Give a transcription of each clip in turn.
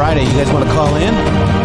Friday. You guys want to call in?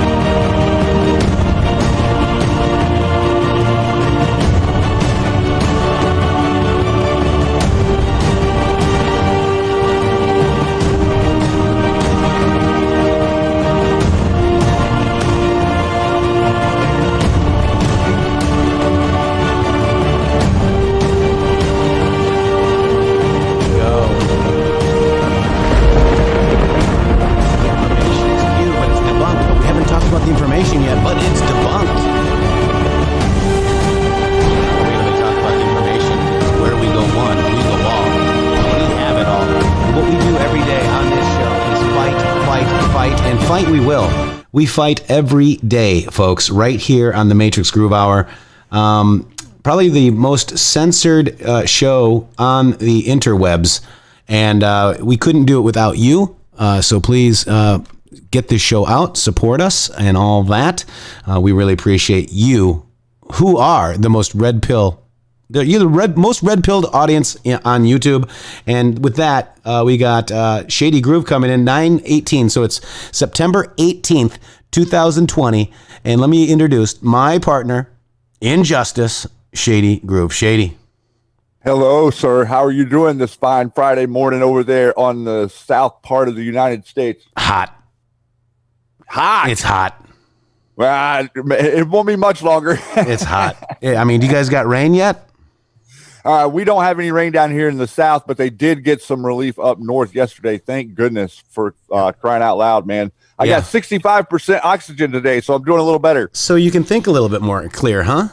We fight every day, folks, right here on the Matrixxx Groove Hour. Probably the most censored show on the interwebs. And we couldn't do it without you. So please get this show out, support us, and all that. We really appreciate you, who are the most red pill. You're the most red-pilled audience on YouTube. And with that, we got Shady Groove coming in 9/18. So it's September 18th, 2020. And let me introduce my partner in justice, Shady Groove. Shady. Hello, sir. How are you doing this fine Friday morning over there on the south part of the United States? Hot. It's hot. Well, it won't be much longer. It's hot. I mean, do you guys got rain yet? We don't have any rain down here in the south, but they did get some relief up north yesterday. Thank goodness, for crying out loud, man. I got 65% oxygen today, so I'm doing a little better. So you can think a little bit more clear, huh?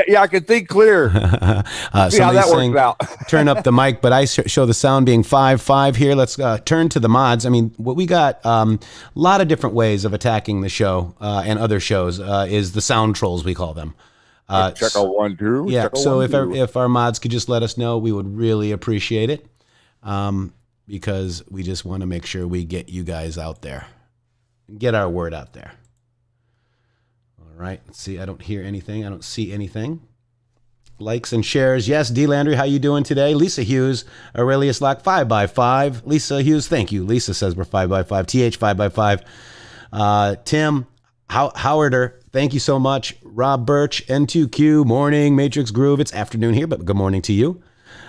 Yeah, I can think clear. See how that works out. Turn up the mic, but I show the sound being 5-5 here. Let's turn to the mods. I mean, what we got, a lot of different ways of attacking the show and other shows is the sound trolls, we call them. Check out 1, 2. Yeah. So if our mods could just let us know, we would really appreciate it, because we just want to make sure we get you guys out there, get our word out there. All right. Let's see. I don't hear anything. I don't see anything. Likes and shares. Yes. D. Landry, how you doing today? Lisa Hughes, Aurelius Lock, 5x5. Lisa Hughes, thank you. Lisa says we're 5x5. TH 5x5. Tim Howarder, thank you so much. Rob Birch, N2Q, morning, Matrixxx Groove. It's afternoon here, but good morning to you.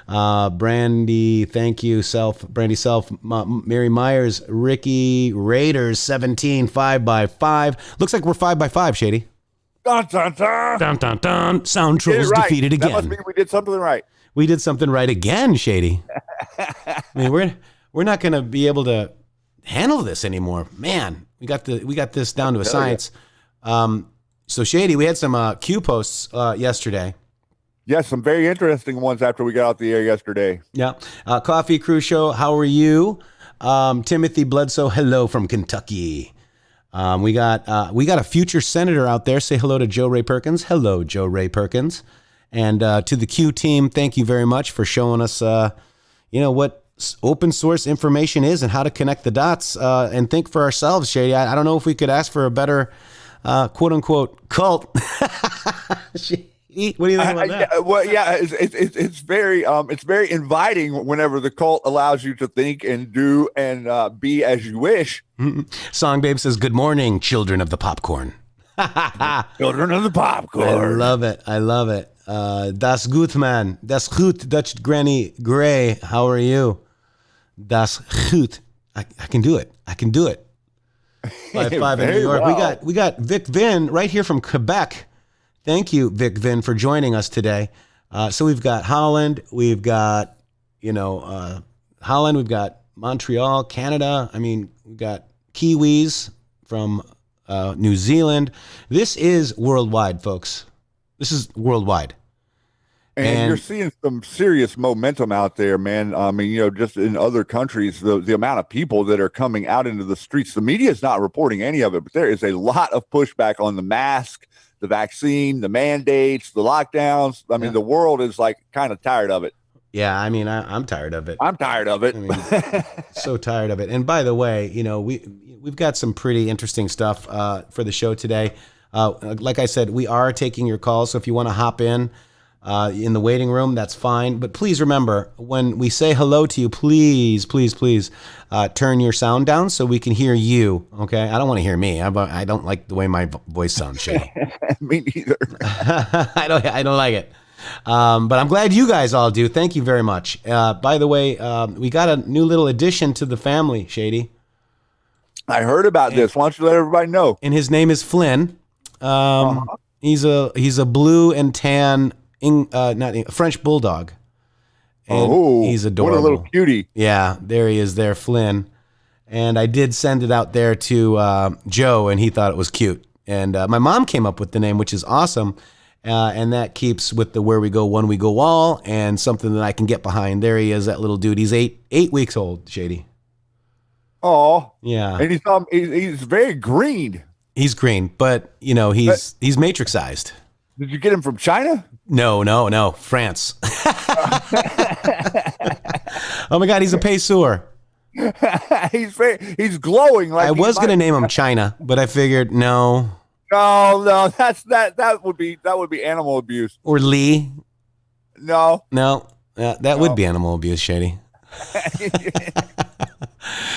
Brandy, thank you. Brandy Self, Mary Myers, Ricky Raiders, 17, 5x5. Looks like we're 5x5, Shady. Dun, dun, dun. Dun, dun, dun. Sound trolls defeated again. That must mean we did something right. We did something right again, Shady. I mean, we're not going to be able to handle this anymore, man. We got this down to a science. So Shady, we had some Q posts yesterday. Yes, some very interesting ones after we got out the air yesterday. Yeah. Coffee Crew Show, how are you? Timothy Bledsoe, hello from Kentucky. We got a future senator out there. Say hello to Joe Ray Perkins. Hello, Joe Ray Perkins. And to the Q team, thank you very much for showing us, what open source information is and how to connect the dots and think for ourselves, Shady. I don't know if we could ask for a better quote unquote cult. What do you think about that? It's very inviting whenever the cult allows you to think and do and be as you wish. Song Babe says, "Good morning, children of the popcorn." Children of the popcorn. I love it. Das gut, man. Das gut, Dutch Granny Gray. How are you? Das gut. I can do it. 5-5 in New York. Well. We got Vic Vin right here from Quebec. Thank you, Vic Vin, for joining us today. So we've got Holland. We've got Holland. We've got Montreal, Canada. I mean, we've got Kiwis from New Zealand. This is worldwide, folks. This is worldwide. And you're seeing some serious momentum out there, man. I mean, just in other countries, the amount of people that are coming out into the streets, the media is not reporting any of it, but there is a lot of pushback on the mask, the vaccine, the mandates, the lockdowns. I mean, the world is like kind of tired of it. Yeah, I mean, I'm tired of it. I'm tired of it. I mean, so tired of it. And by the way, we've got some pretty interesting stuff for the show today. Like I said, we are taking your calls. So if you want to hop in, in the waiting room, that's fine. But please remember, when we say hello to you, please, please, please turn your sound down so we can hear you. Okay? I don't want to hear me. I don't like the way my voice sounds, Shady. Me neither. I don't like it. But I'm glad you guys all do. Thank you very much. By the way, we got a new little addition to the family, Shady. I heard about this. Why don't you let everybody know? And his name is Flynn. He's a blue and tan French bulldog. And he's adorable. What a little cutie. Yeah, there he is there, Flynn. And I did send it out there to Joe, and he thought it was cute. And my mom came up with the name, which is awesome. And that keeps with the where we go, one we go all, and something that I can get behind. There he is, that little dude. He's eight weeks old, Shady. Oh, yeah. And he's very green. He's green, but he's Matrixxized. Did you get him from China? No, France. Oh my God, he's a payseur. He's glowing. Like I was gonna name him China, but I figured no. No, that would be animal abuse. Or Lee. No, that would be animal abuse, Shady.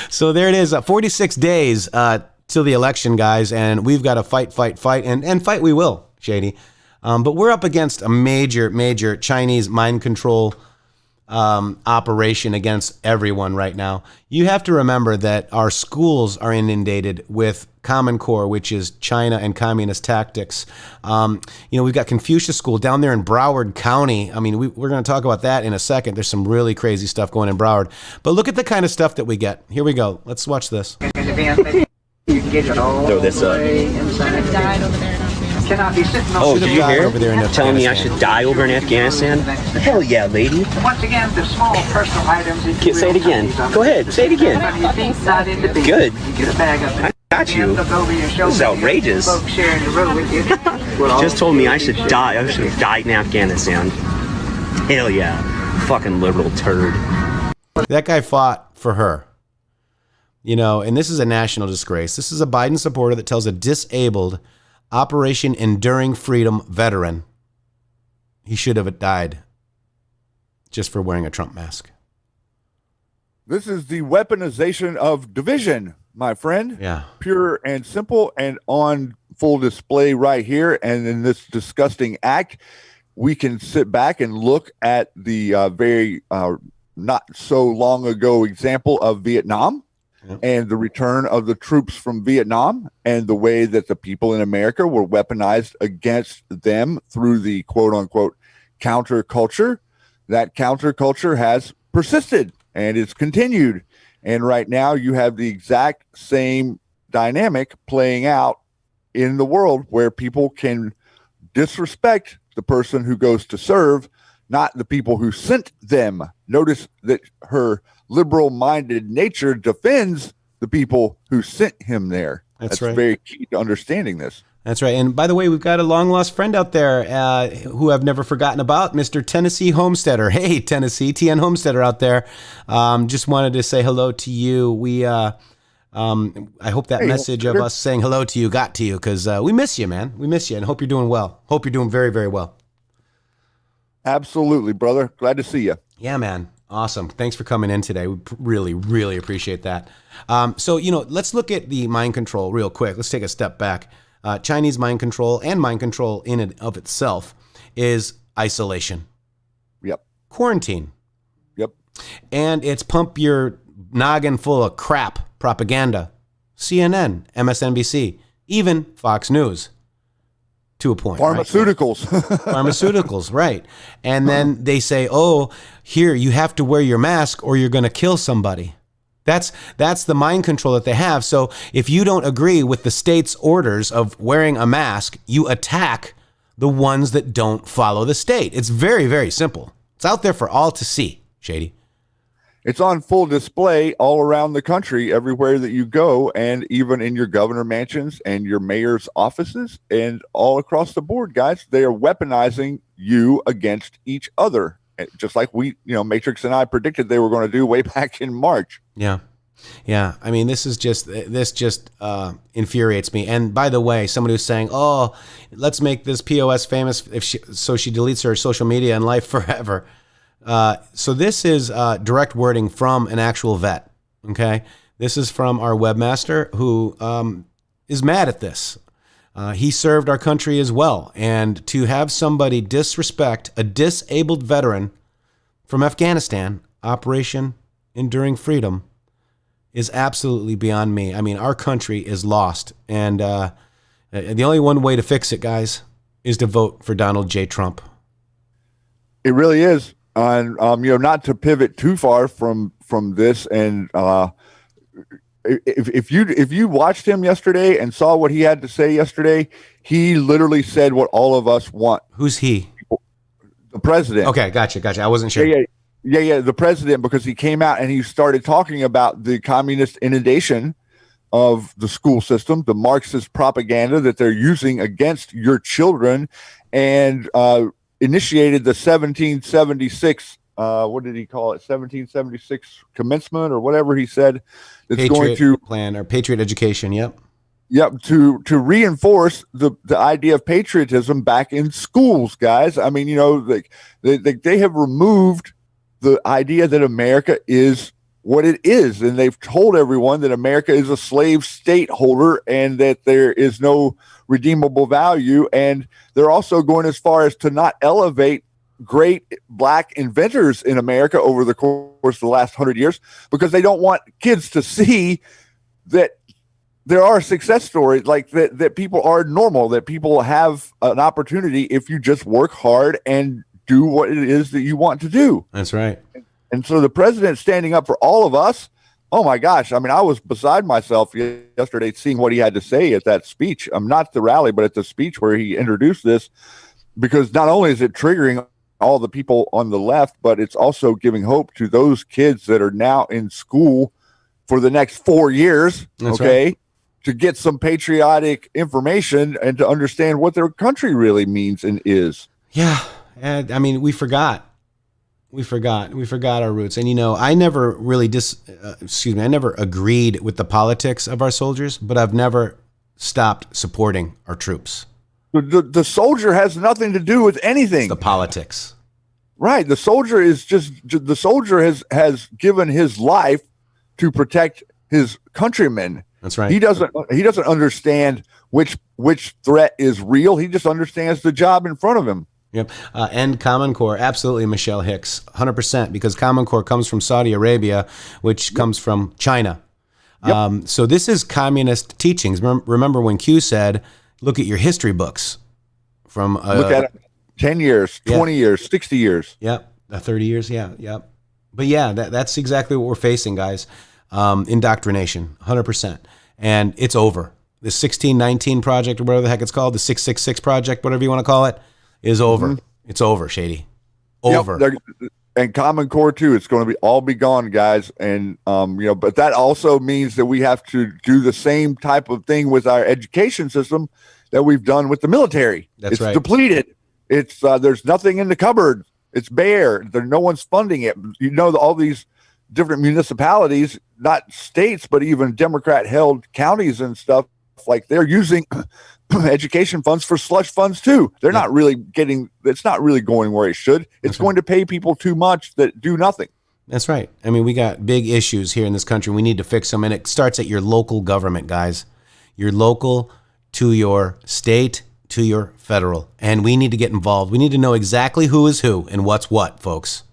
So there it is. 46 days till the election, guys, and we've got to fight, and fight we will, Shady. But we're up against a major Chinese mind control operation against everyone right now. You have to remember that our schools are inundated with Common Core, which is China and communist tactics. We've got Confucius School down there in Broward County. I mean, we're going to talk about that in a second. There's some really crazy stuff going in Broward. But look at the kind of stuff that we get. Here we go. Let's watch this. You can get it all throw this up. Cannot be sitting on did you hear? Telling me I should die over in Afghanistan? Hell yeah, lady. Once again, the small personal items. Say it again. Go ahead, say it again. Good. You get a bag of it. I got you. This is outrageous. You just told me I should die. I should have died in Afghanistan. Hell yeah. Fucking liberal turd. That guy fought for her. And this is a national disgrace. This is a Biden supporter that tells a disabled Operation Enduring Freedom veteran he should have died just for wearing a Trump mask. This is the weaponization of division, my friend. Yeah. Pure and simple and on full display right here. And in this disgusting act, we can sit back and look at the very not so long ago example of Vietnam. Yep. And the return of the troops from Vietnam and the way that the people in America were weaponized against them through the quote unquote counterculture. That counterculture has persisted and it's continued. And right now you have the exact same dynamic playing out in the world where people can disrespect the person who goes to serve, not the people who sent them. Notice that her liberal-minded nature defends the people who sent him there. That's right. Very key to understanding this. That's right. And by the way, we've got a long-lost friend out there who I've never forgotten about, Mr. Tennessee Homesteader. Hey, Tennessee, TN Homesteader out there. Just wanted to say hello to you. We, I hope that message of us saying hello to you got to you because we miss you, man. We miss you and hope you're doing well. Hope you're doing very, very well. Absolutely, brother. Glad to see you. Yeah, man. Awesome. Thanks for coming in today. We really, really appreciate that. So, let's look at the mind control real quick. Let's take a step back. Chinese mind control and mind control in and of itself is isolation. Yep. Quarantine. Yep. And it's pump your noggin full of crap propaganda. CNN, MSNBC, even Fox News. To a point. Pharmaceuticals. Right? Pharmaceuticals, right. And then they say, here, you have to wear your mask or you're going to kill somebody. That's the mind control that they have. So if you don't agree with the state's orders of wearing a mask, you attack the ones that don't follow the state. It's very, very simple. It's out there for all to see, Shady. It's on full display all around the country, everywhere that you go, and even in your governor mansions and your mayor's offices and all across the board, guys. They are weaponizing you against each other, just like Matrixxx and I predicted they were going to do way back in March. Yeah. Yeah, I mean, this just infuriates me. And by the way, somebody was saying, "Oh, let's make this POS famous so she deletes her social media and life forever." So this is direct wording from an actual vet. Okay, this is from our webmaster who is mad at this. He served our country as well, and to have somebody disrespect a disabled veteran from Afghanistan, Operation Enduring Freedom, is absolutely beyond me. I mean, our country is lost, and the only one way to fix it, guys, is to vote for Donald J. Trump. It really is. And not to pivot too far from this, and if you watched him yesterday and saw what he had to say yesterday, he literally said what all of us want. Who's he? The president. Okay, gotcha. I wasn't sure. Yeah, the president, because he came out and he started talking about the communist inundation of the school system, the Marxist propaganda that they're using against your children, and initiated the 1776, what did he call it? 1776 commencement or whatever he said. That's Patriot going to plan or Patriot education. Yep. To reinforce the idea of patriotism back in schools, guys. I mean, they have removed the idea that America is what it is, and they've told everyone that America is a slave state holder and that there is no redeemable value. And they're also going as far as to not elevate great black inventors in America over the course of the last 100 years, because they don't want kids to see that there are success stories, like that people are normal, that people have an opportunity if you just work hard and do what it is that you want to do. That's right. And so the president standing up for all of us, oh my gosh. I mean, I was beside myself yesterday seeing what he had to say at that speech. Not the rally, but at the speech where he introduced this, because not only is it triggering all the people on the left, but it's also giving hope to those kids that are now in school for the next 4 years. That's okay. Right. To get some patriotic information and to understand what their country really means and is. Yeah. And I mean, we forgot our roots. And, I never really I never agreed with the politics of our soldiers, but I've never stopped supporting our troops. The soldier has nothing to do with anything. It's the politics. Right. The soldier has given his life to protect his countrymen. That's right. He doesn't understand which threat is real. He just understands the job in front of him. Yep. And Common Core, absolutely, Michelle Hicks, 100%, because Common Core comes from Saudi Arabia, which comes from China. Yep. So this is communist teachings. Remember when Q said, look at your history books from... look at it, 10 years, 20 years, 60 years. Yep. 30 years, yeah, yep. But yeah, that's exactly what we're facing, guys. Indoctrination, 100%. And it's over. The 1619 project, or whatever the heck it's called, the 666 project, whatever you want to call it, is over. Mm-hmm. It's over, Shady. Over. Yep, and Common Core too. It's going to all be gone, guys. And but that also means that we have to do the same type of thing with our education system that we've done with the military. That's right. It's depleted. It's there's nothing in the cupboard. It's bare. No one's funding it. All these different municipalities, not states, but even Democrat-held counties and stuff, like they're using education funds for slush funds too. They're not really it's not really going where it should. It's going to pay people too much that do nothing. That's right. I mean, we got big issues here in this country. We need to fix them. And it starts at your local government, guys. Your local to your state to your federal. And we need to get involved. We need to know exactly who is who and what's what, folks.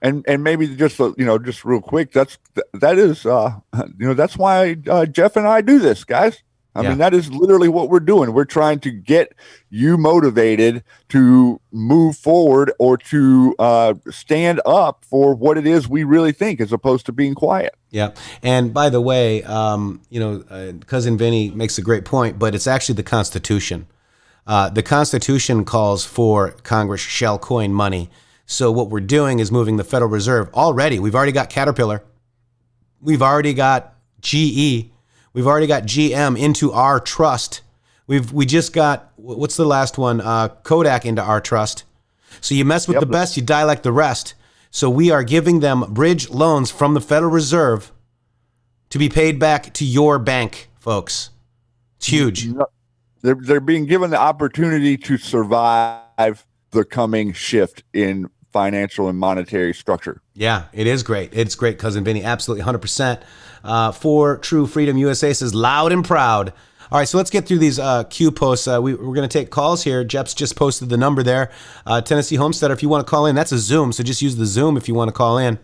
And maybe just real quick, that's why Jeff and I do this, guys. I mean, that is literally what we're doing. We're trying to get you motivated to move forward or to stand up for what it is we really think, as opposed to being quiet. Yeah. And by the way, Cousin Vinny makes a great point, but it's actually the Constitution. The Constitution calls for Congress shall coin money. So what we're doing is moving the Federal Reserve already. We've already got Caterpillar. We've already got GE. We've already got GM into our trust. We just got, what's the last one? Kodak into our trust. So you mess with the best, you die like the rest. So we are giving them bridge loans from the Federal Reserve to be paid back to your bank, folks. It's huge. They're being given the opportunity to survive the coming shift in financial and monetary structure. Yeah, it is great. It's great, Cousin Vinny. Absolutely, 100%. For True Freedom USA says, loud and proud. All right, so let's get through these Q posts. We're going to take calls here. Jeps just posted the number there. Tennessee Homesteader, if you want to call in, that's a Zoom, so just use the Zoom if you want to call in.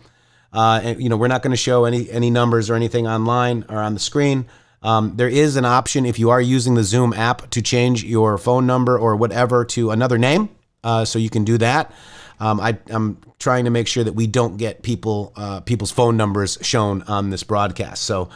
And, we're not going to show any numbers or anything online or on the screen. There is an option if you are using the Zoom app to change your phone number or whatever to another name, so you can do that. I'm trying to make sure that we don't get people's phone numbers shown on this broadcast. So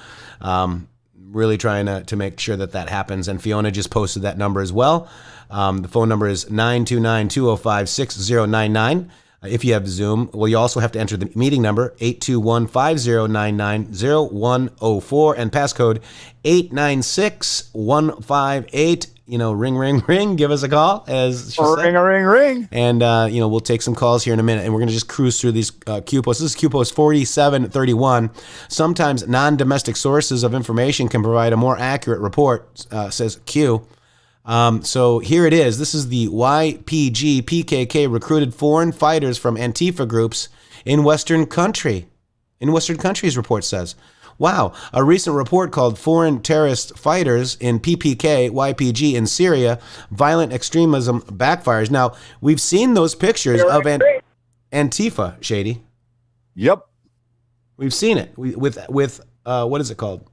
really trying to make sure that happens. And Fiona just posted that number as well. The phone number is 929-205-6099. If you have Zoom, well, you also have to enter the meeting number, 821-5099-0104, and passcode 896158. Ring, ring, ring. Give us a call, as she said. Ring, ring, ring. And, we'll take some calls here in a minute, and we're going to just cruise through these Q posts. This is Q post 4731. Sometimes non-domestic sources of information can provide a more accurate report, says Q. So here it is. This is the YPG PKK recruited foreign fighters from Antifa groups in Western countries, report says. Wow. A recent report called Foreign Terrorist Fighters in PPK, YPG in Syria, Violent Extremism Backfires. Now, we've seen those pictures of Antifa, Shady. Yep. We've seen it with what is it called?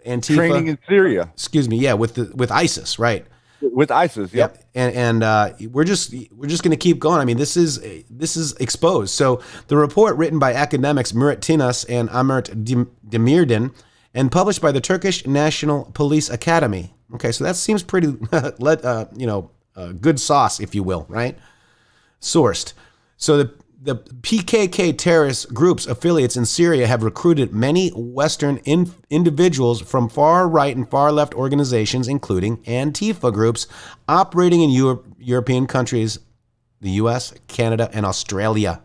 Antifa training in Syria. Excuse me, yeah, with ISIS, right? With ISIS, yep. And we're just going to keep going. I mean, this is exposed. So the report, written by academics Murat Tinas and Amert Demirdin, and published by the Turkish National Police Academy. Okay, so that seems pretty, good sauce, if you will, right? Sourced. So the PKK terrorist groups affiliates in Syria have recruited many Western individuals from far right and far left organizations, including Antifa groups operating in European countries, the U.S., Canada, and Australia.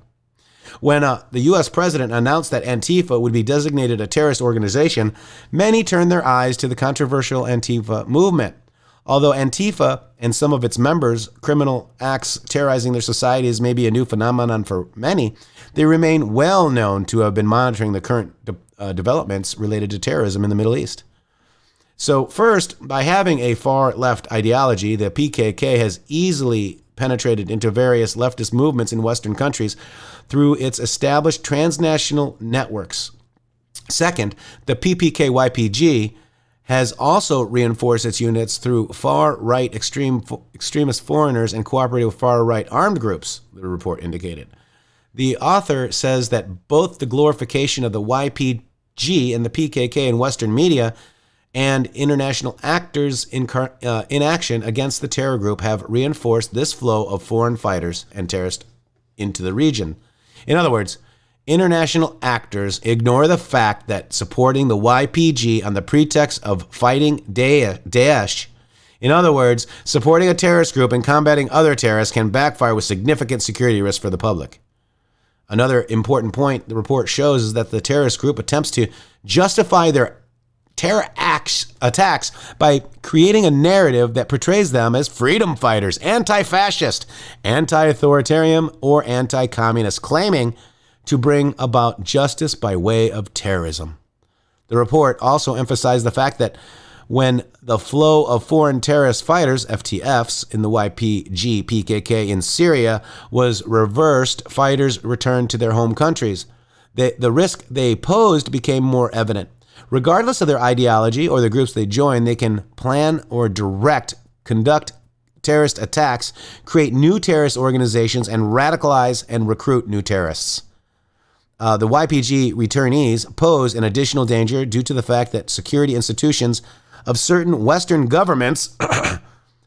When the U.S. president announced that Antifa would be designated a terrorist organization, many turned their eyes to the controversial Antifa movement. Although Antifa and some of its members' criminal acts terrorizing their societies may be a new phenomenon for many, they remain well known to have been monitoring the current developments related to terrorism in the Middle East. So first, by having a far-left ideology, the PKK has easily penetrated into various leftist movements in Western countries through its established transnational networks. Second, the PPK-YPG has also reinforced its units through far-right extremist foreigners and cooperated with far-right armed groups, the report indicated. The author says that both the glorification of the YPG and the PKK in Western media and international actors in action against the terror group have reinforced this flow of foreign fighters and terrorists into the region. In other words, international actors ignore the fact that supporting the YPG on the pretext of fighting Daesh, in other words, supporting a terrorist group and combating other terrorists, can backfire with significant security risks for the public. Another important point the report shows is that the terrorist group attempts to justify their terror attacks by creating a narrative that portrays them as freedom fighters, anti-fascist, anti-authoritarian, or anti-communist, claiming to bring about justice by way of terrorism. The report also emphasized the fact that when the flow of foreign terrorist fighters, FTFs, in the YPG PKK in Syria was reversed, fighters returned to their home countries. The risk they posed became more evident. Regardless of their ideology or the groups they join, they can plan or conduct terrorist attacks, create new terrorist organizations, and radicalize and recruit new terrorists. The YPG returnees pose an additional danger due to the fact that security institutions of certain Western governments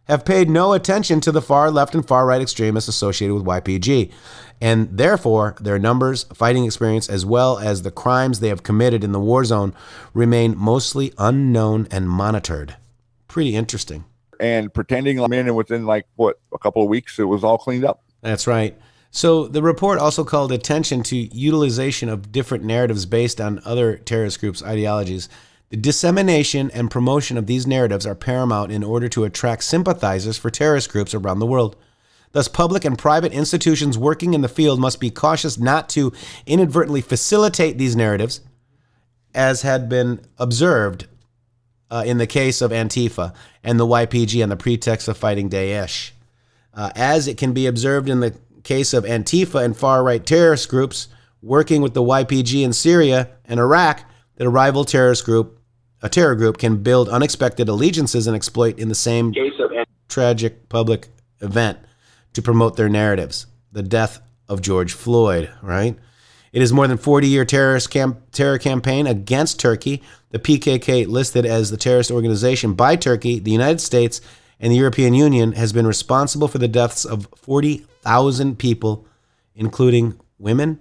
have paid no attention to the far left and far right extremists associated with YPG, and therefore their numbers, fighting experience, as well as the crimes they have committed in the war zone remain mostly unknown and monitored. Pretty interesting. And pretending I'm in, and within a couple of weeks, it was all cleaned up. That's right. So the report also called attention to utilization of different narratives based on other terrorist groups' ideologies. The dissemination and promotion of these narratives are paramount in order to attract sympathizers for terrorist groups around the world. Thus, public and private institutions working in the field must be cautious not to inadvertently facilitate these narratives, as had been observed in the case of Antifa and the YPG on the pretext of fighting Daesh. As it can be observed in the case of Antifa and far-right terrorist groups working with the YPG in Syria and Iraq, that a rival terror group can build unexpected allegiances and exploit in the same tragic public event to promote their narratives. The death of George Floyd, right? It is more than 40-year terror campaign against Turkey. The PKK, listed as the terrorist organization by Turkey, the United States, and the European Union, has been responsible for the deaths of 40,000 people, including women,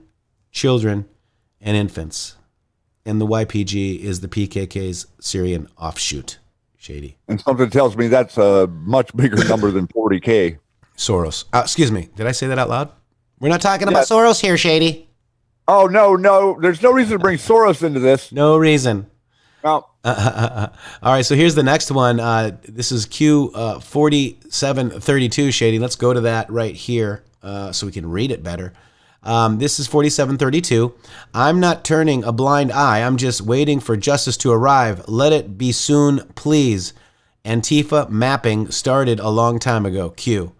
children, and infants. And the YPG is the PKK's Syrian offshoot. Shady. And something tells me that's a much bigger number than 40K. Soros. Excuse me. Did I say that out loud? We're not talking about Soros here, Shady. Oh, no. There's no reason to bring Soros into this. No reason. No. All right, so here's the next one. This is Q4732, Shady. Let's go to that right here so we can read it better. This is 4732. I'm not turning a blind eye. I'm just waiting for justice to arrive. Let it be soon, please. Antifa mapping started a long time ago. Q.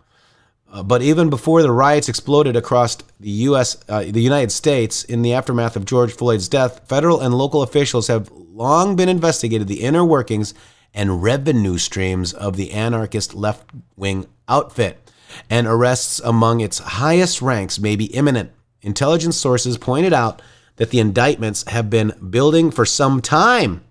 But even before the riots exploded across the the United States in the aftermath of George Floyd's death, federal and local officials have long been investigated the inner workings and revenue streams of the anarchist left-wing outfit, and arrests among its highest ranks may be imminent. Intelligence sources pointed out that the indictments have been building for some time,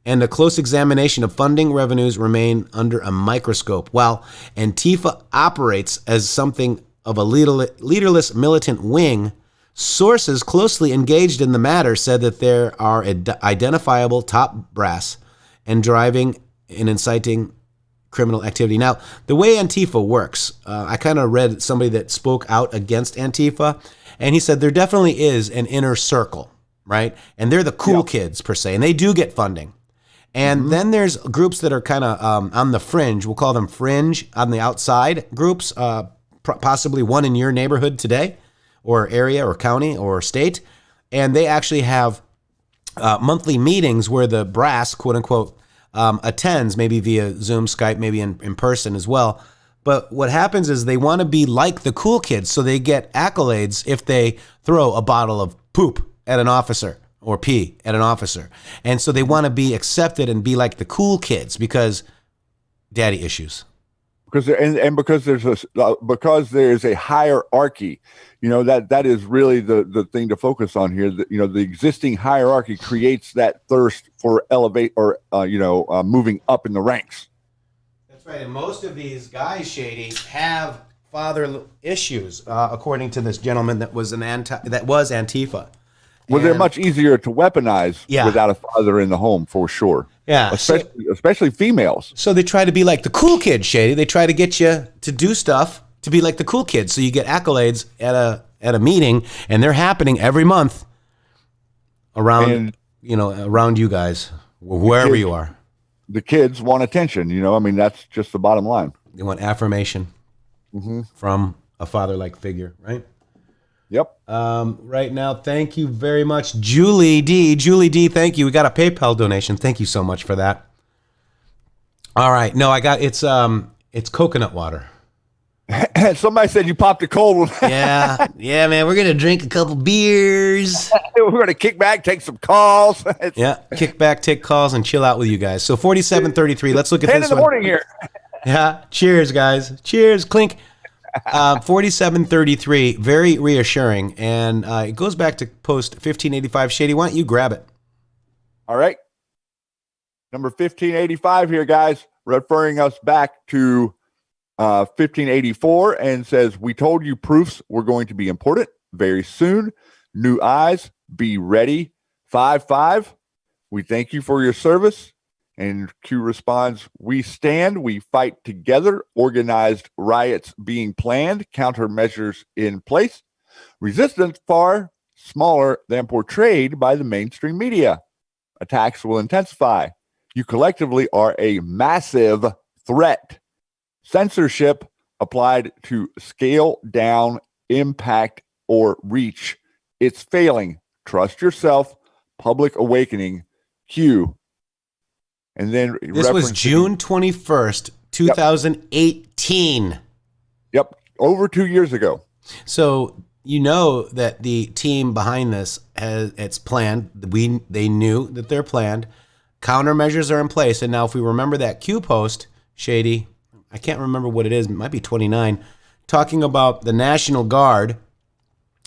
and a close examination of funding revenues remain under a microscope. While Antifa operates as something of a leaderless militant wing, sources closely engaged in the matter said that there are identifiable top brass and driving and inciting criminal activity. Now, the way Antifa works, I kind of read somebody that spoke out against Antifa, and he said there definitely is an inner circle, right? And they're the cool kids, per se, and they do get funding. And then there's groups that are kind of on the fringe. We'll call them fringe, on the outside groups, possibly one in your neighborhood today, or area, or county, or state. And they actually have monthly meetings where the brass, quote unquote, attends, maybe via Zoom, Skype, maybe in person as well. But what happens is they want to be like the cool kids, so they get accolades if they throw a bottle of poop at an officer or pee at an officer. And so they want to be accepted and be like the cool kids because daddy issues. Because there's a hierarchy, that is really the thing to focus on here. That the existing hierarchy creates that thirst for elevate or moving up in the ranks. That's right, and most of these guys, Shady, have father issues, according to this gentleman that was Antifa. Well, they're much easier to weaponize without a father in the home, for sure. Yeah, especially females. So they try to be like the cool kid, Shady. They try to get you to do stuff to be like the cool kids, so you get accolades at a meeting, and they're happening every month around around you guys, wherever you are. The kids want attention. That's just the bottom line. They want affirmation from a father-like figure, right? Yep. Right now, thank you very much, Julie D. Julie D, thank you. We got a PayPal donation. Thank you so much for that. All right. No, it's coconut water. Somebody said you popped a cold one. Yeah, man. We're gonna drink a couple beers. We're gonna kick back, take some calls. Kick back, take calls, and chill out with you guys. So 4733. Let's look at 10 this in the one. morning here. Yeah. Cheers, guys. Cheers. Clink. 4733, very reassuring, and it goes back to post 1585. Shady, why don't you grab it? All right. Number 1585 here, guys, referring us back to 1584, and says, we told you proofs were going to be important very soon. New eyes, be ready. 5-5. We thank you for your service. And Q responds, we stand, we fight together, organized riots being planned, countermeasures in place, resistance far smaller than portrayed by the mainstream media. Attacks will intensify. You collectively are a massive threat. Censorship applied to scale down impact or reach. It's failing. Trust yourself. Public awakening. Q. And then this was June 21st, 2018. Yep. Over 2 years ago. So you know that the team behind this it's planned. They knew that they're planned. Countermeasures are in place. And now if we remember that Q post, Shady, I can't remember what it is. It might be 29, talking about the National Guard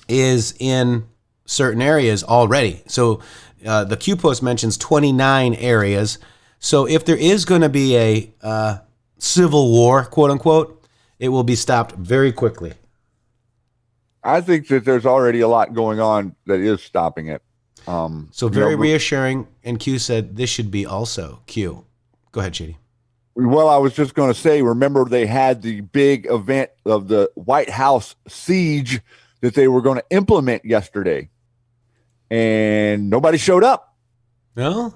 is in certain areas already. So the Q post mentions 29 areas. So if there is going to be a civil war, quote unquote, it will be stopped very quickly. I think that there's already a lot going on that is stopping it. So very reassuring. And Q said this should be also Q. Go ahead, Shady. Well, I was just going to say, remember they had the big event of the White House siege that they were going to implement yesterday, and nobody showed up. No.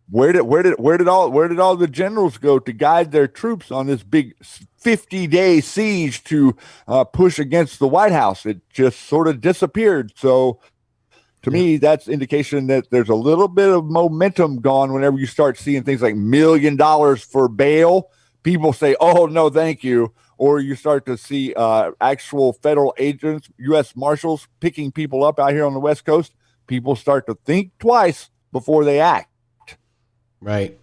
Where did all the generals go to guide their troops on this big 50-day siege to push against the White House? It just sort of disappeared. So to me, that's indication that there's a little bit of momentum gone whenever you start seeing things like $1 million for bail. People say, oh, no, thank you. Or you start to see actual federal agents, U.S. Marshals picking people up out here on the West Coast. People start to think twice before they act. Right.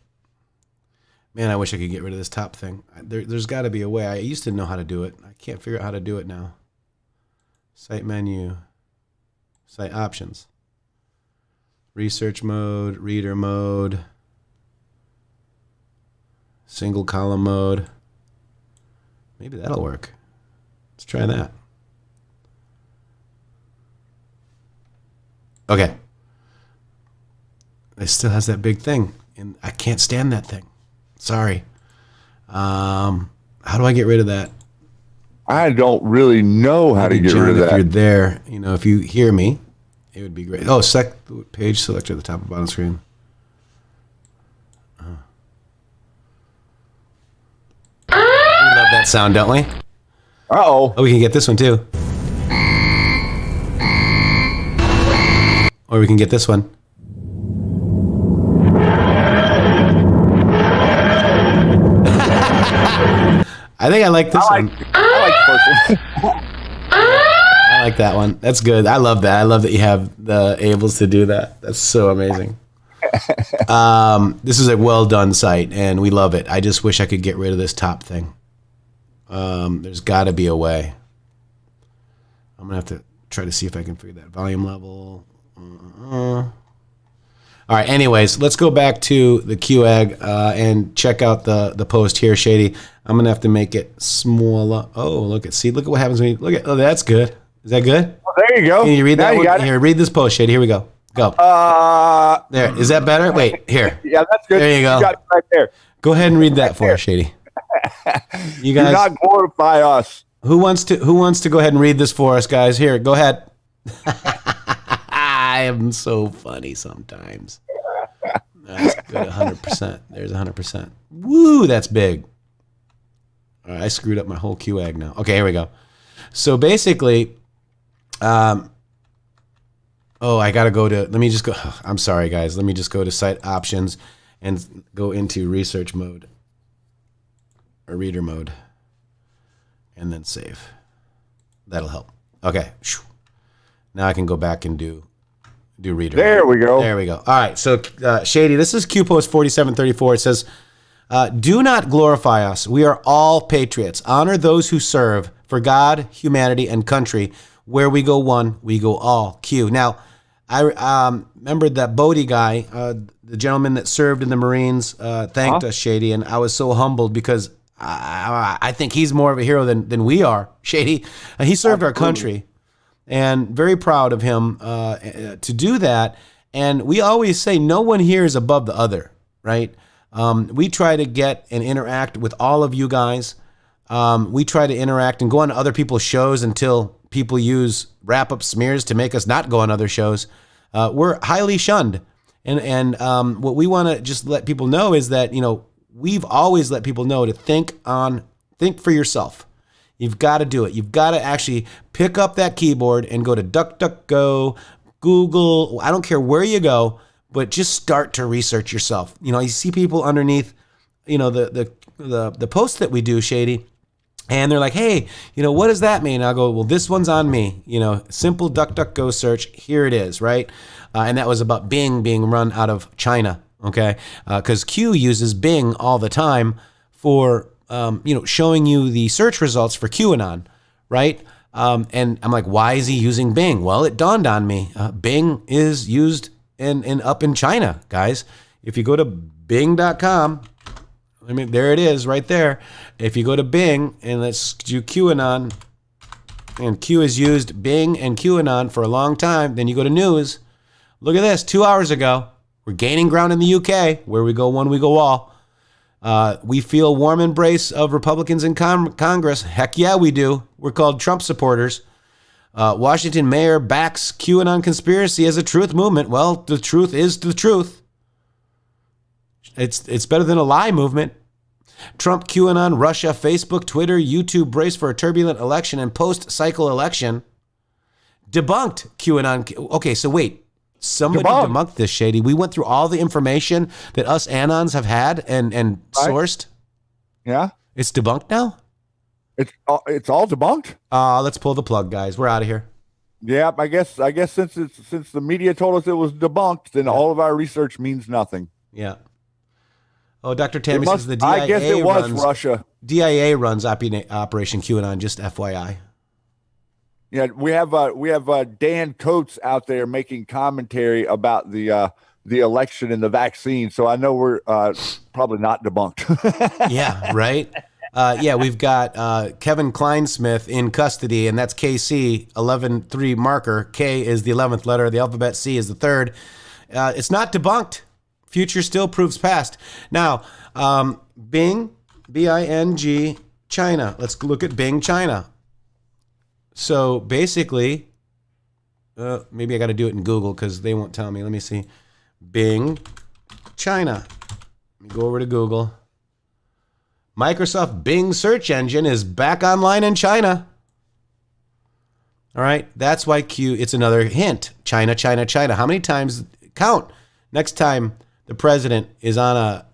Man, I wish I could get rid of this top thing. There's got to be a way. I used to know how to do it. I can't figure out how to do it now. Site menu. Site options. Research mode. Reader mode. Single column mode. Maybe that'll work. Let's try that. Okay. It still has that big thing. And I can't stand that thing. Sorry. How do I get rid of that? I don't really know how to get rid of that. If you're there, if you hear me, it would be great. Oh, page selector at the top of the bottom screen. We love that sound, don't we? Uh-oh. Oh, we can get this one too. Or we can get this one. I think I like this one. I like the first one. I like that one. That's good. I love that. I love that you have the ables to do that. That's so amazing. This is a well done site, and we love it. I just wish I could get rid of this top thing. There's got to be a way. I'm gonna have to try to see if I can figure that volume level. All right. Anyways, let's go back to the QAG and check out the post here, Shady. I'm gonna have to make it smaller. Oh, look at what happens when you look at. Oh, that's good. Is that good? Oh, there you go. Can you read that one? Here, read this post, Shady. Here we go. Go. There. Is that better? Wait. Here. Yeah, that's good. There you go. You got it right there. Go ahead and read that for us, Shady. You guys. Do not glorify us. Who wants to go ahead and read this for us, guys? Here, go ahead. I am so funny sometimes. That's good. 100%. There's 100%. Woo, that's big. All right, I screwed up my whole QAG now. Okay, here we go. So basically, I got to go to, let me just go, I'm sorry, guys. Let me just go to site options and go into research mode or reader mode and then save. That'll help. Okay. Now I can go back and do reader. There we go. There we go. All right. So, Shady, this is Q Post 4734. It says, do not glorify us. We are all patriots. Honor those who serve for God, humanity, and country. Where we go one, we go all. Q. Now, I remember that Bodie guy, the gentleman that served in the Marines, thanked us, Shady, and I was so humbled because I think he's more of a hero than we are, Shady. He served our country, and very proud of him to do that. And we always say no one here is above the other, right? We try to get and interact with all of you guys. We try to interact and go on other people's shows until people use wrap-up smears to make us not go on other shows. We're highly shunned. And what we want to just let people know is that, we've always let people know to think for yourself. You've got to do it. You've got to actually pick up that keyboard and go to DuckDuckGo, Google. I don't care where you go, but just start to research yourself. You see people underneath, the posts that we do, Shady, and they're like, hey, what does that mean? I'll go, well, this one's on me. Simple DuckDuckGo search. Here it is, right? And that was about Bing being run out of China, okay? Because Q uses Bing all the time for, showing you the search results for QAnon, right? And I'm like, why is he using Bing? Well, it dawned on me. Bing is used in up in China, guys. If you go to Bing.com, there it is right there. If you go to Bing and let's do QAnon, and Q has used Bing and QAnon for a long time, then you go to news. Look at this, 2 hours ago, we're gaining ground in the UK. Where we go one, we go all. We feel warm embrace of Republicans in Congress. Heck yeah, we do. We're called Trump supporters. Washington mayor backs QAnon conspiracy as a truth movement. Well, the truth is the truth. It's better than a lie movement. Trump, QAnon, Russia, Facebook, Twitter, YouTube brace for a turbulent election and post-cycle election. Debunked QAnon. Okay, so wait. Somebody debunked this, Shady. We went through all the information that us Anons have had and sourced. Yeah. It's debunked now? It's all debunked? Let's pull the plug, guys. We're out of here. Yeah, I guess since the media told us it was debunked, then all of our research means nothing. Yeah. Oh, Dr. Tammy says the DIA I guess it was Russia. DIA runs Operation QAnon, just FYI. Yeah, we have Dan Coates out there making commentary about the election and the vaccine, so I know we're probably not debunked. Yeah, right. We've got Kevin Kleinsmith in custody, and that's KC 11-3 marker. K is the 11th letter of the alphabet. C is the third. It's not debunked. Future still proves past. Now, Bing, B-I-N-G, China. Let's look at Bing, China. So basically, maybe I got to do it in Google because they won't tell me. Let me see. Bing, China. Let me go over to Google. Microsoft Bing search engine is back online in China. All right. That's why it's another hint. China, China, China. How many times? Count. Next time the president is on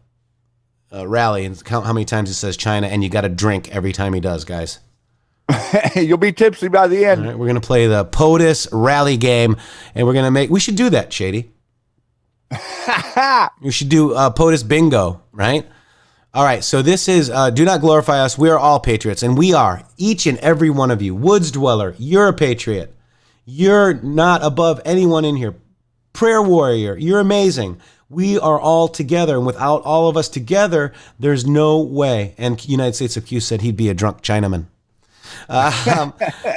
a rally and count how many times it says China, and you got to drink every time he does, guys. You'll be tipsy by the end. All right, we're going to play the POTUS rally game, and we're going to we should do that, Shady. We should do POTUS bingo, right? All right, so this is Do Not Glorify Us. We are all patriots, and we are, each and every one of you. Woods Dweller, you're a patriot. You're not above anyone in here. Prayer Warrior, you're amazing. We are all together, and without all of us together, there's no way. And United States of Q said he'd be a drunk Chinaman.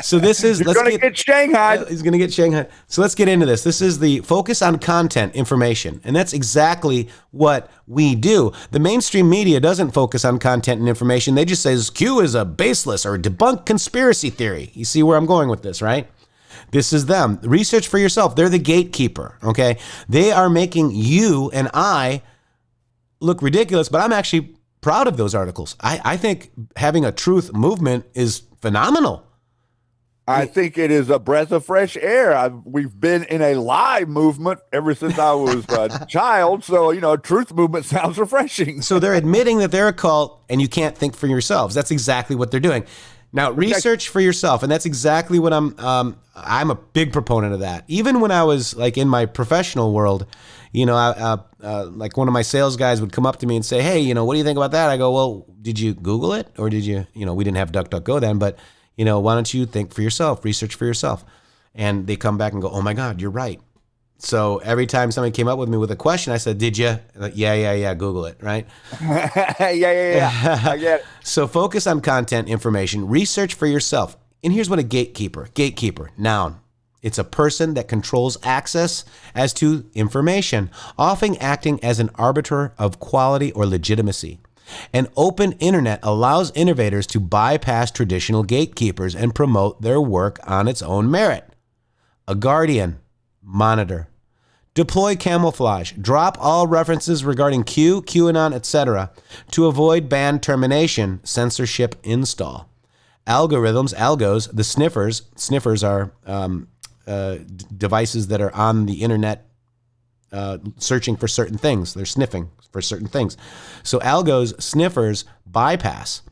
So this is, he's going to get Shanghai. He's going to get Shanghai. So let's get into this. This is the focus on content information. And that's exactly what we do. The mainstream media doesn't focus on content and information. They just says Q is a baseless or debunked conspiracy theory. You see where I'm going with this, right? This is them. Research for yourself. They're the gatekeeper. Okay. They are making you and I look ridiculous, but I'm actually proud of those articles. I think having a truth movement is phenomenal. I think it is a breath of fresh air. We've been in a lie movement ever since I was a child. So, a truth movement sounds refreshing. So they're admitting that they're a cult and you can't think for yourselves. That's exactly what they're doing. Now, research for yourself. And that's exactly what I'm a big proponent of that. Even when I was like in my professional world, like one of my sales guys would come up to me and say, hey, what do you think about that? I go, well, did you Google it? Or did you, we didn't have DuckDuckGo then, but, why don't you think for yourself, research for yourself? And they come back and go, oh my God, you're right. So every time somebody came up with me with a question, I said, did you? Like, yeah, Google it, right? yeah. I get it. So focus on content information, research for yourself. And here's what a gatekeeper, noun, It's a person that controls access as to information, often acting as an arbiter of quality or legitimacy. An open internet allows innovators to bypass traditional gatekeepers and promote their work on its own merit. A guardian, monitor. Deploy camouflage. Drop all references regarding Q, QAnon, etc. to avoid ban termination, censorship install. Algorithms, algos, the sniffers. Sniffers are devices that are on the internet searching for certain things. They're sniffing for certain things. So algos, sniffers, bypass.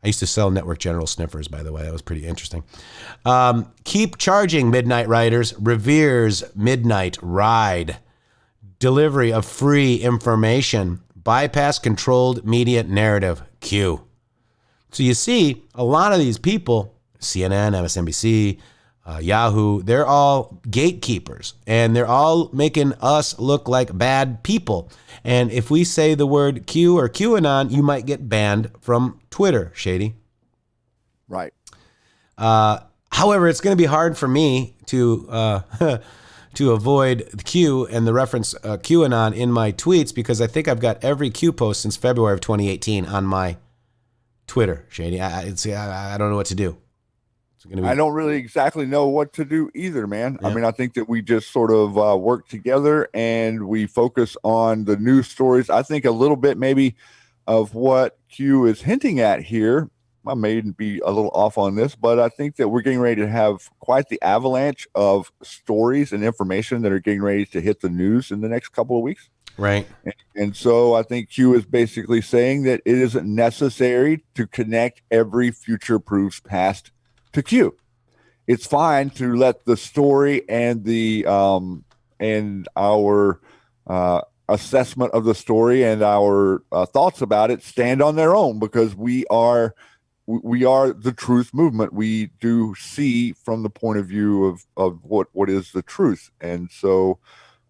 I used to sell Network General sniffers, by the way. That was pretty interesting. Keep charging, Midnight Riders. Reveres Midnight Ride. Delivery of free information. Bypass controlled media narrative. Q. So you see, a lot of these people, CNN, MSNBC, Yahoo, they're all gatekeepers, and they're all making us look like bad people. And if we say the word Q or QAnon, you might get banned from Twitter, Shady. Right. However, it's going to be hard for me to to avoid the Q and the reference QAnon in my tweets, because I think I've got every Q post since February of 2018 on my Twitter, Shady. I don't know what to do. I don't really exactly know what to do either, man. Yeah. I mean, I think that we just sort of work together and we focus on the news stories. I think a little bit maybe of what Q is hinting at here. I may be a little off on this, but I think that we're getting ready to have quite the avalanche of stories and information that are getting ready to hit the news in the next couple of weeks. Right. And so I think Q is basically saying that it isn't necessary to connect every future proofs past to Q. It's fine to let the story and the and our assessment of the story and our thoughts about it stand on their own, because we are the truth movement. We do see from the point of view of what is the truth, and so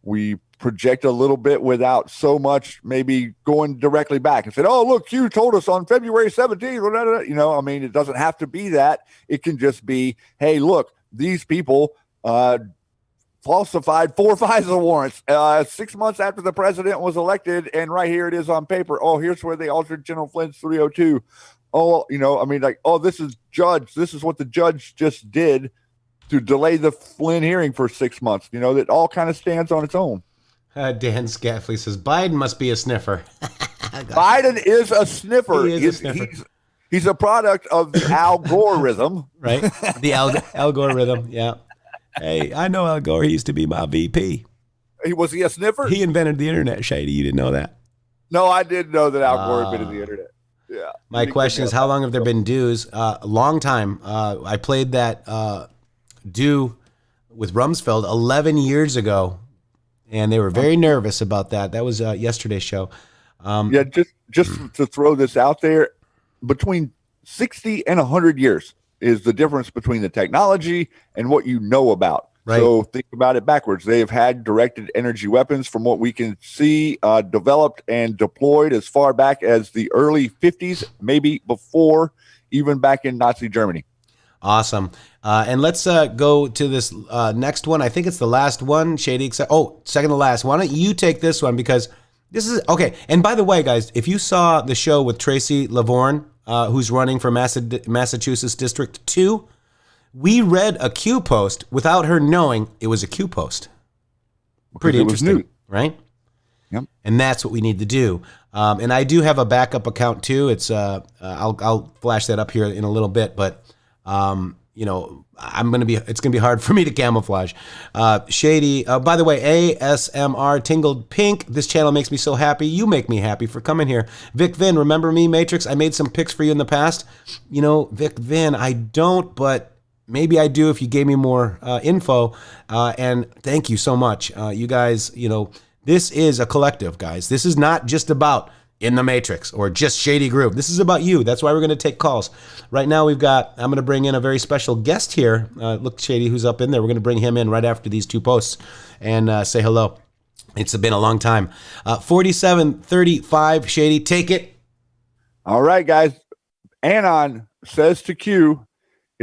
we project a little bit without so much maybe going directly back and said, oh, look, Q told us on February 17th. You know, I mean, it doesn't have to be that. It can just be, hey, look, these people falsified 4 FISA warrants 6 months after the president was elected. And right here it is on paper. Oh, here's where they altered General Flynn's 302. Oh, you know, I mean, like, oh, this is what the judge just did to delay the Flynn hearing for 6 months. You know, that all kind of stands on its own. Dan Scafley says Biden must be a sniffer. Biden is a sniffer. He's a product of the algorithm. Right? The algorithm, yeah. Hey, I know Al Gore. He used to be my VP. Was he a sniffer? He invented the internet, Shady. You didn't know that? No, I did know that Al Gore invented the internet. Yeah. My question is, how long have there been dues? A long time. I played that do with Rumsfeld 11 years ago, and they were very nervous about that. That was yesterday's show. Yeah, just to throw this out there, between 60 and 100 years is the difference between the technology and what you know about. Right. So think about it backwards. They have had directed energy weapons, from what we can see, developed and deployed as far back as the early 50s, maybe before, even back in Nazi Germany. Awesome. And let's go to this next one. I think it's the last one, Shady. Second to last. Why don't you take this one, because this is okay. And by the way, guys, if you saw the show with Tracy Lavorne, who's running for Massachusetts District 2, we read a Q post without her knowing it was a Q post. Pretty interesting, right? Yep. And that's what we need to do. And I do have a backup account too. It's I'll flash that up here in a little bit, but you know, it's gonna be hard for me to camouflage. Shady, by the way, ASMR Tingled Pink. This channel makes me so happy. You make me happy for coming here. Vic Vin, remember me, Matrixxx? I made some pics for you in the past. You know, Vic Vin, I don't, but maybe I do if you gave me more info. And thank you so much. You guys, you know, this is a collective, guys. This is not just about In the Matrixxx or just Shady Groove. This is about you. That's why we're going to take calls. Right now I'm going to bring in a very special guest here. Look, Shady, who's up in there. We're going to bring him in right after these two posts and say hello. It's been a long time. 4735, Shady, take it. All right, guys. Anon says to Q,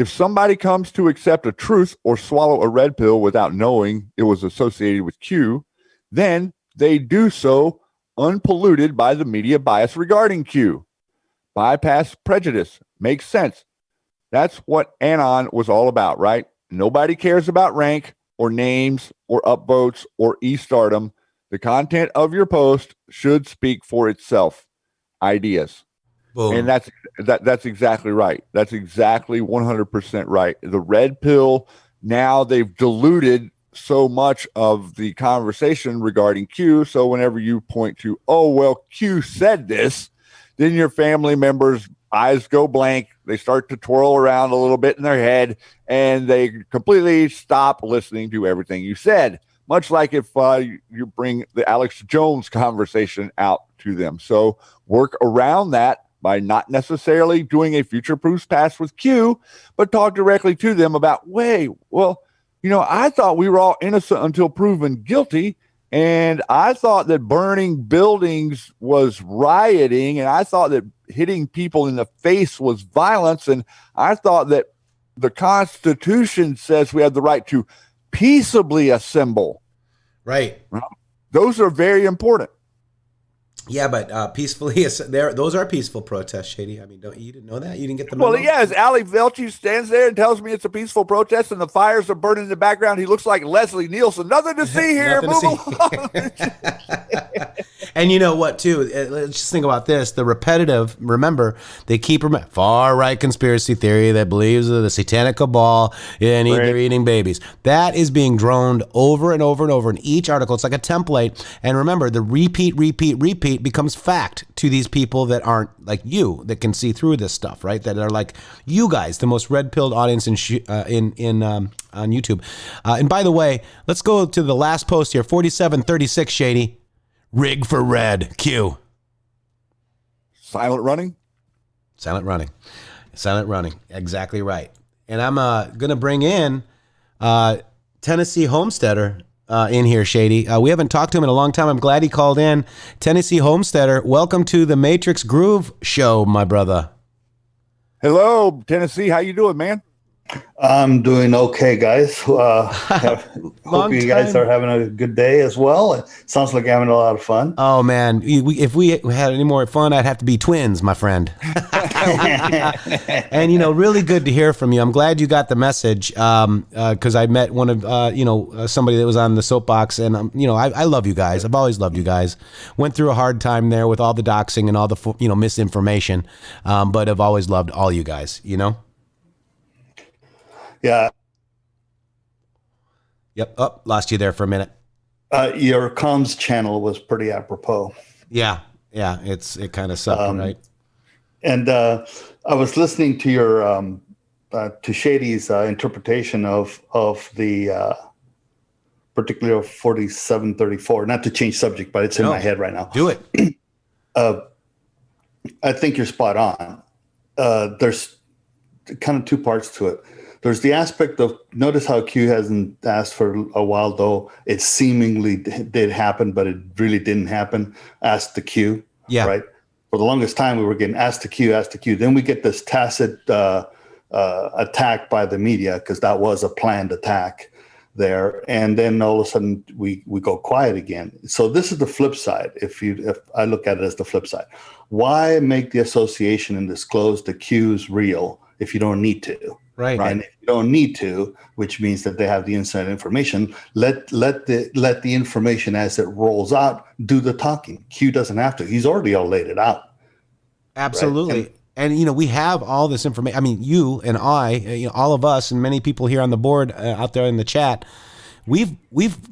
If somebody comes to accept a truth or swallow a red pill without knowing it was associated with Q, then they do so unpolluted by the media bias regarding Q. Bypass prejudice. Makes sense. That's what Anon was all about, right? Nobody cares about rank or names or upvotes or e-stardom. The content of your post should speak for itself. Ideas. Boom. And that's exactly right. That's exactly 100% right. The red pill, now they've diluted so much of the conversation regarding Q. So whenever you point to, oh, well, Q said this, then your family members' eyes go blank. They start to twirl around a little bit in their head, and they completely stop listening to everything you said. Much like if you bring the Alex Jones conversation out to them. So work around that by not necessarily doing a future proofs pass with Q, but talk directly to them about, wait, well, I thought we were all innocent until proven guilty. And I thought that burning buildings was rioting. And I thought that hitting people in the face was violence. And I thought that the Constitution says we have the right to peaceably assemble. Right. Those are very important. Yeah, but peacefully, those are peaceful protests, Shady. I mean, you didn't know that? You didn't get the memo? Well, yes, Ali Velci stands there and tells me it's a peaceful protest and the fires are burning in the background. He looks like Leslie Nielsen. Nothing to see here. Move along. And you know what, too? Let's just think about this. The repetitive, remember, they keep far-right conspiracy theory that believes in the satanic cabal and they're eating babies. That is being droned over and over and over in each article. It's like a template. And remember, the repeat becomes fact to these people that aren't like you, that can see through this stuff, right? That are like you guys, the most red-pilled audience on YouTube. And by the way, let's go to the last post here, 4736, Shady. Rig for red. Q. Silent running. Exactly right. And I'm going to bring in Tennessee Homesteader in here, Shady. We haven't talked to him in a long time. I'm glad he called in. Tennessee Homesteader, welcome to the Matrixxx Grooove show, my brother. Hello, Tennessee. How you doing, man? I'm doing okay, guys. Hope you guys are having a good day as well. It sounds like you're having a lot of fun. Oh, man. If we had any more fun, I'd have to be twins, my friend. And, really good to hear from you. I'm glad you got the message because I met one of, somebody that was on the soapbox. And, I love you guys. I've always loved you guys. Went through a hard time there with all the doxing and all the, misinformation. But I've always loved all you guys, Yeah. Yep. Oh, lost you there for a minute. Your comms channel was pretty apropos. Yeah. It kind of sucked, right? And I was listening to your to Shady's interpretation of the particularly of 4734. Not to change subject, but it's in my head right now. Do it. I think you're spot on. There's kind of two parts to it. There's the aspect of, notice how Q hasn't asked for a while, though it seemingly did happen, but it really didn't happen. Ask the Q, right? For the longest time, we were getting asked the Q. Then we get this tacit attack by the media, because that was a planned attack there. And then all of a sudden, we go quiet again. So this is the flip side, if I look at it as the flip side. Why make the association and disclose the Q's real if you don't need to? Right. And if you don't need to, which means that they have the inside information, let the information as it rolls out do the talking. Q doesn't have to. He's already all laid it out. Absolutely. Right? And we have all this information. I mean, you and I, all of us and many people here on the board out there in the chat, we've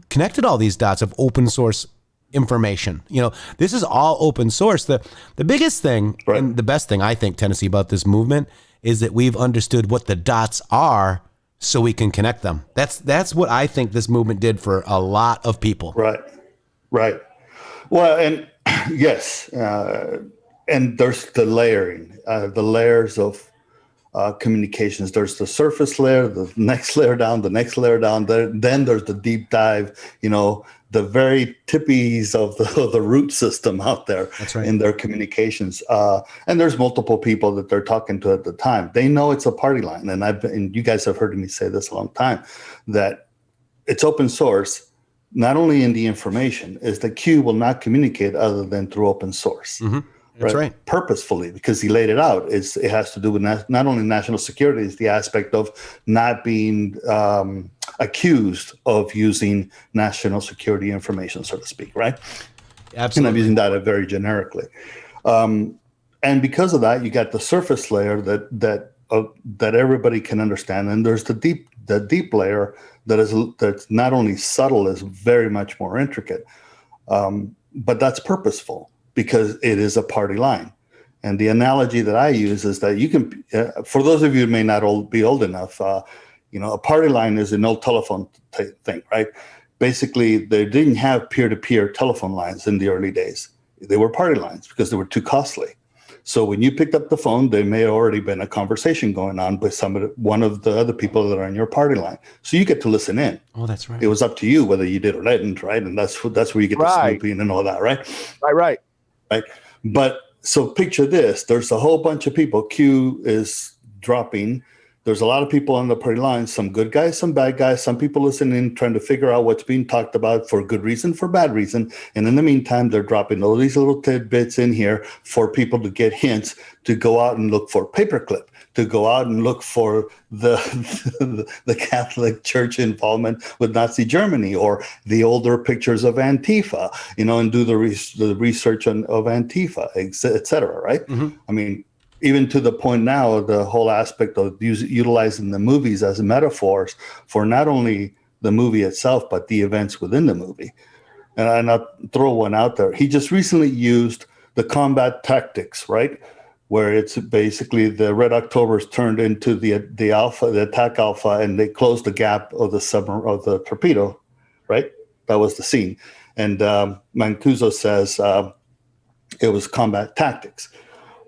connected all these dots of open source information. This is all open source. The biggest thing and the best thing I think, Tennessee, about this movement is that we've understood what the dots are so we can connect them. That's what I think this movement did for a lot of people. Right. Well, and yes, and there's the layering, the layers of communications. There's the surface layer, the next layer down, the next layer down. Then there's the deep dive, the very tippies of the root system out there. That's right. In their communications. And there's multiple people that they're talking to at the time. They know it's a party line. And you guys have heard me say this a long time, that it's open source, not only in the information, is that Q will not communicate other than through open source. Mm-hmm. That's right. Purposefully, because he laid it out. It has to do with not only national security, it's the aspect of not being accused of using national security information, so to speak, right? Absolutely. And I'm using that very generically. And because of that, you got the surface layer that everybody can understand, and there's the deep layer that's not only subtle, is very much more intricate, but that's purposeful, because it is a party line. And the analogy that I use is that you can, for those of you who may not be old enough, a party line is an old telephone thing, right? Basically, they didn't have peer-to-peer telephone lines in the early days. They were party lines because they were too costly. So when you picked up the phone, there may have already been a conversation going on with one of the other people that are on your party line. So you get to listen in. Oh, that's right. It was up to you whether you did or didn't, right? And that's where you get the snooping and all that, right? Right. But so picture this. There's a whole bunch of people. Q is dropping. There's a lot of people on the party line, some good guys, some bad guys, some people listening, trying to figure out what's being talked about for good reason, for bad reason. And in the meantime, they're dropping all these little tidbits in here for people to get hints to go out and look for paperclip, to go out and look for the Catholic Church involvement with Nazi Germany, or the older pictures of Antifa, and do the research of Antifa, et cetera, right? Mm-hmm. I mean, even to the point now, the whole aspect of utilizing the movies as metaphors for not only the movie itself, but the events within the movie. And I'll throw one out there. He just recently used the combat tactics, right? Where it's basically the Red Octobers turned into the Alpha, the attack Alpha, and they closed the gap of the torpedo, right? That was the scene. And Mancuso says it was combat tactics.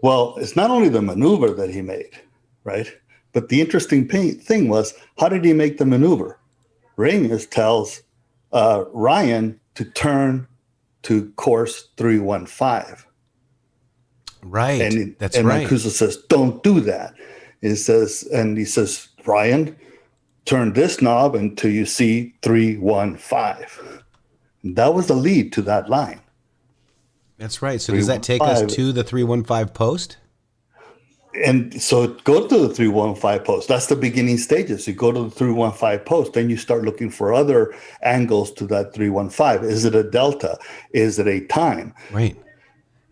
Well, it's not only the maneuver that he made, right? But the interesting thing was, how did he make the maneuver? Ramius tells Ryan to turn to course 315. Right. And That's right. Mancuso says, don't do that. He says, Ryan, turn this knob until you see 315. That was the lead to that line. That's right. So does that take us to the 315 post? And so go to the 315 post. That's the beginning stages. You go to the 315 post, then you start looking for other angles to that 315. Is it a delta? Is it a time? Right.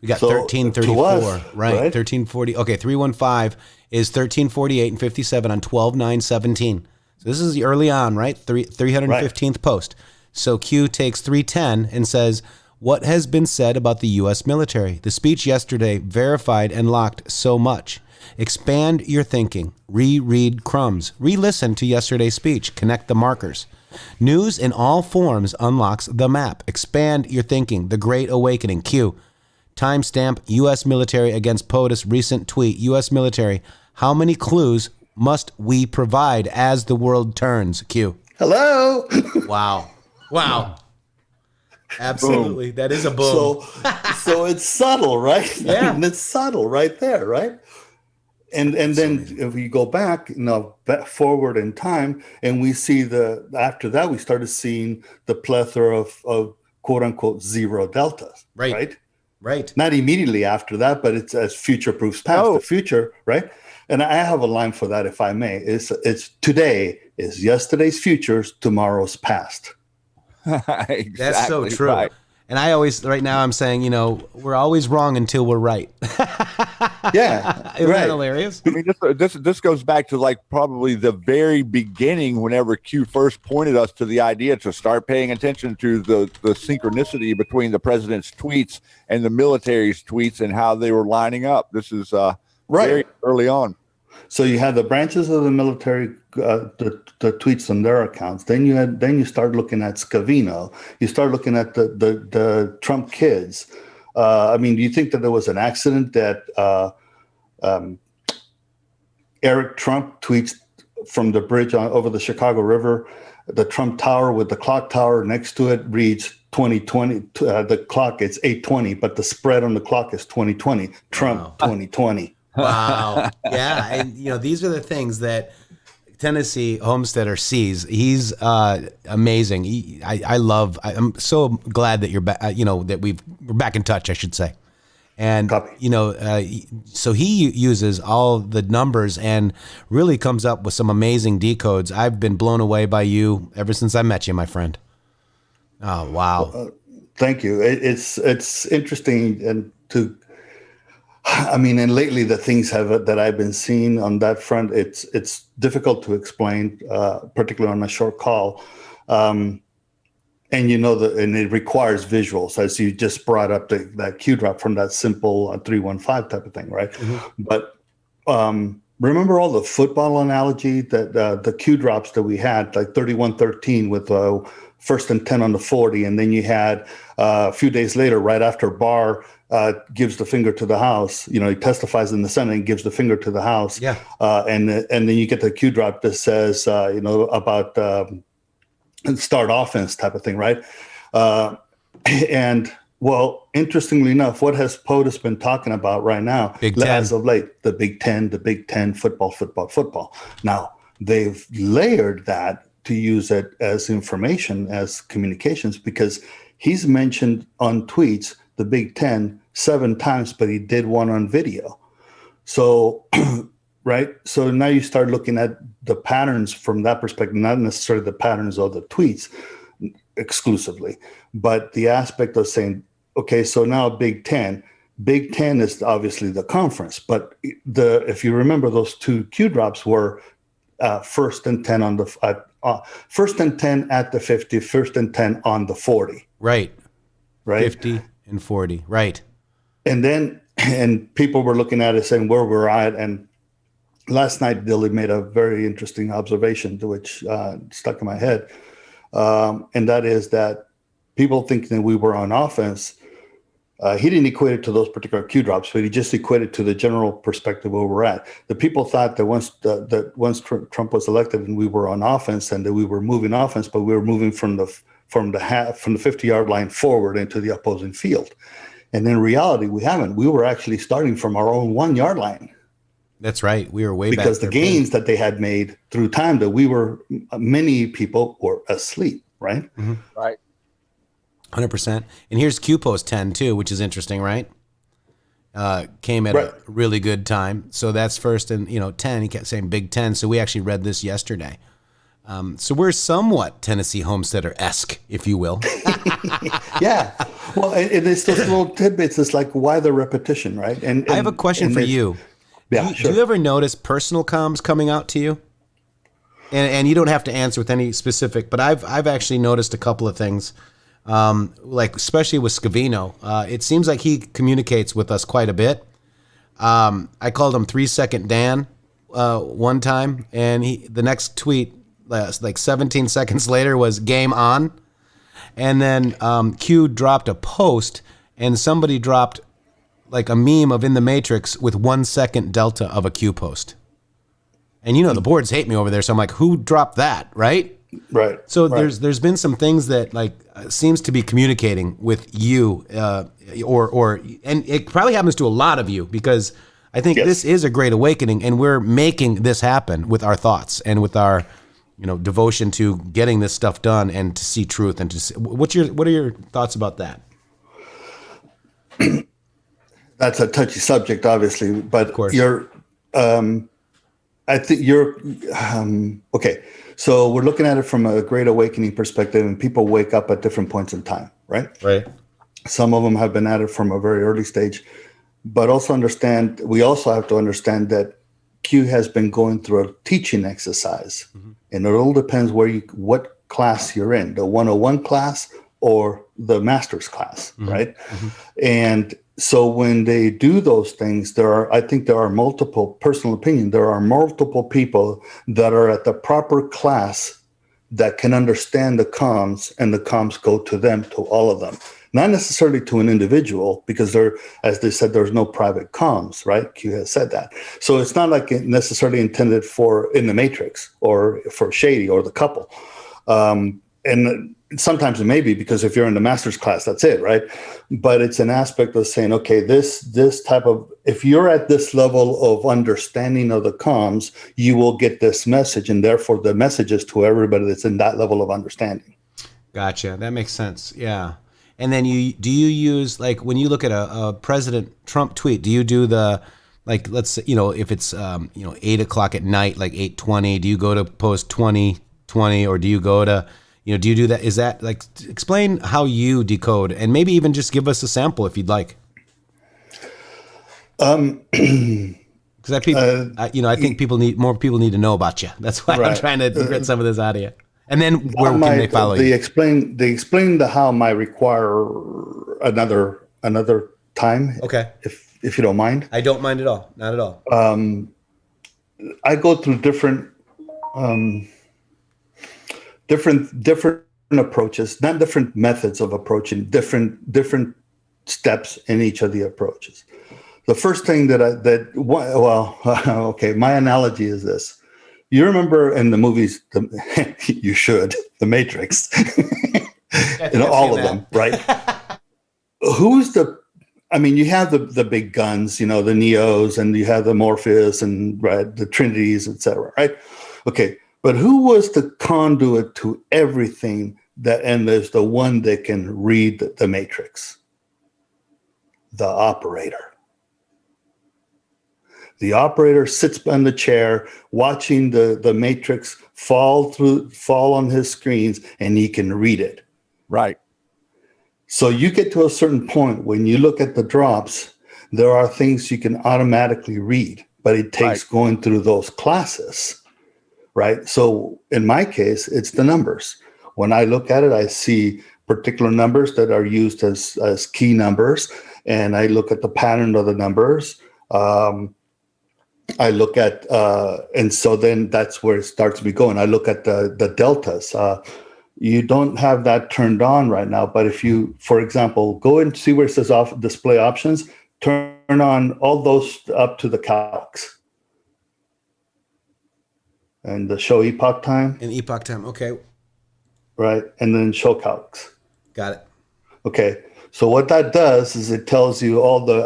We got 1334, right? 1340. Okay, 315 is 1348 and 57 on 12/9/17. So this is early on, right? 315th post. So Q takes 310 and says, what has been said about the U.S. military? The speech yesterday verified and locked so much. Expand your thinking. Reread crumbs. Re-listen to yesterday's speech. Connect the markers. News in all forms unlocks the map. Expand your thinking. The Great Awakening. Q. Timestamp U.S. military against POTUS recent tweet. U.S. military. How many clues must we provide as the world turns? Q. Hello. Wow. Absolutely. Boom. That is a boom. So it's subtle, right? Yeah. I mean, it's subtle right there, right? And then if we go back, forward in time, and we see after that, we started seeing the plethora of quote unquote zero deltas, right? Not immediately after that, but it's as future proofs past the future, right? And I have a line for that, if I may. It's today is yesterday's futures, tomorrow's past. Exactly. That's so true. Right. And I always, right now I'm saying, we're always wrong until we're right. Yeah. Isn't that hilarious? I mean, this goes back to like probably the very beginning whenever Q first pointed us to the idea to start paying attention to the synchronicity between the president's tweets and the military's tweets and how they were lining up. This is very early on. So you had the branches of the military, the tweets on their accounts. Then you start looking at Scavino. You start looking at the Trump kids. Do you think that there was an accident that Eric Trump tweets from the bridge over the Chicago River. The Trump Tower with the clock tower next to it reads 2020. The clock is 8:20, but the spread on the clock is 2020. Trump 2020. Wow. Yeah. And, these are the things that Tennessee Homesteader sees. He's amazing. I'm so glad that you're back, that we're back in touch, I should say. And, so he uses all the numbers and really comes up with some amazing decodes. I've been blown away by you ever since I met you, my friend. Oh, wow. Thank you. It's interesting and and lately the things that I've been seeing on that front, it's difficult to explain, particularly on a short call. And and it requires visuals, as you just brought up that Q drop from that simple 315 type of thing, right? Mm-hmm. But remember all the football analogy that the Q drops that we had, like 31-13 with 1st and 10 on the 40, and then you had a few days later, right after Barr gives the finger to the House, he testifies in the Senate and gives the finger to the House, and then you get the Q drop that says, about start offense type of thing, right? And well, interestingly enough, what has POTUS been talking about right now, as of late, the Big Ten, football. Now, they've layered that to use it as information, as communications, because he's mentioned on tweets the Big Ten 7 times, but he did one on video. So, right? So now you start looking at the patterns from that perspective, not necessarily the patterns of the tweets exclusively, but the aspect of saying, okay, so now Big Ten is obviously the conference, but if you remember, those 2 Q drops were 1st and 10 on the 1st and 10 at the 50, 1st and 10 on the 40. Right. 50 and 40. Right. And people were looking at it saying where we're at. And last night, Billy made a very interesting observation, which stuck in my head. And that is that people thinking that we were on offense, he didn't equate it to those particular Q drops, but he just equated to the general perspective where we're at. The people thought that once Trump was elected and we were on offense and that we were moving offense, but we were moving from the 50-yard line forward into the opposing field. And in reality, we haven't. We were actually starting from our own 1-yard line. That's right. We were way back. Because the gains that they had made through time, that many people were asleep, right? Mm-hmm. Right. 100%. And here's Q Post 10 too, which is interesting, right? Came at a really good time. So that's 1st and 10. He kept saying Big Ten. So we actually read this yesterday. So we're somewhat Tennessee Homesteader-esque, if you will. Yeah. Well, it's those little tidbits. It's like, why the repetition, right? And I have a question for you. Yeah, sure. Do you ever notice personal comms coming out to you? And you don't have to answer with any specific, but I've actually noticed a couple of things, like especially with Scavino. It seems like he communicates with us quite a bit. I called him 3-Second Dan one time, and the next tweet, like 17 seconds later, was game on. And then Q dropped a post, and somebody dropped like a meme of In the Matrixxx with 1 second delta of a Q post. And the boards hate me over there, so I'm like, who dropped that, right? Right. So there's been some things that seems to be communicating with you, and it probably happens to a lot of you, because I think this is a great awakening, and we're making this happen with our thoughts and with our devotion to getting this stuff done and to see truth and to see, what are your thoughts about that? That's a touchy subject, obviously, but of course. I think you're okay. So we're looking at it from a great awakening perspective, and people wake up at different points in time, right? Right. Some of them have been at it from a very early stage, but we also have to understand that Q has been going through a teaching exercise, and it all depends what class you're in, the 101 class or the master's class, right? Mm-hmm. And so when they do those things, I think there are multiple, personal opinion, there are multiple people that are at the proper class that can understand the comms, and the comms go to them, to all of them. not necessarily to an individual, because as they said, there's no private comms, right? Q has said that. So it's not like it necessarily intended for in the Matrix or for Shady or the couple. And sometimes it may be, because if you're in the master's class, that's it, right? But it's an aspect of saying, okay, this type of, if you're at this level of understanding of the comms, you will get this message, and therefore the message is to everybody that's in that level of understanding. Gotcha. That makes sense. Yeah. And then do you use, like, when you look at a President Trump tweet, do you do the, like, let's say, if it's 8 o'clock at night, like 8:20, do you go to post 20:20, or do you go to, do you do that? Is that, like, explain how you decode, and maybe even just give us a sample if you'd like. Because I think more people need to know about you. That's why I'm trying to get some of this out of you. And then where can they follow you? They explain the how might require another time. Okay. If you don't mind. I don't mind at all. Not at all. I go through different approaches, not different methods of approaching, different steps in each of the approaches. The first thing okay, my analogy is this. You remember in the movies, you should, the Matrix, all of them, right? You have the big guns, the Neos, and you have the Morpheus, and right, the Trinities, etc., right? Okay, but who was the conduit to everything and there's the one that can read the Matrix? The operator. The operator sits on the chair watching the Matrix fall on his screens, and he can read it. Right. So you get to a certain point when you look at the drops, there are things you can automatically read, but it takes going through those classes, right? So in my case, it's the numbers. When I look at it, I see particular numbers that are used as key numbers, and I look at the pattern of the numbers. I look at, and so then that's where it starts me going. I look at the deltas. You don't have that turned on right now, but if you, for example, go and see where it says display options, turn on all those up to the calcs. And the show epoch time. And epoch time, okay. Right, and then show calcs. Got it. Okay. So what that does is it tells you all the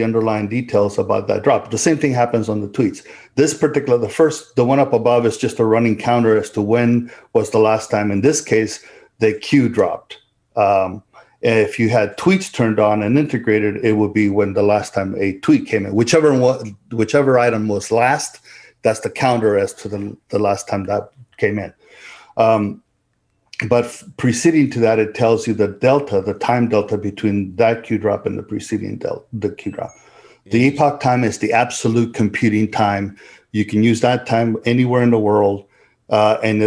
underlying details about that drop. The same thing happens on the tweets. This particular, the one up above is just a running counter as to when was the last time. In this case, the Q dropped. If you had tweets turned on and integrated, it would be when the last time a tweet came in. Whichever item was last, that's the counter as to the last time that came in. But preceding to that, it tells you the delta, the time delta between that Q drop and the preceding the Q drop. The epoch time is the absolute computing time. You can use that time anywhere in the world, and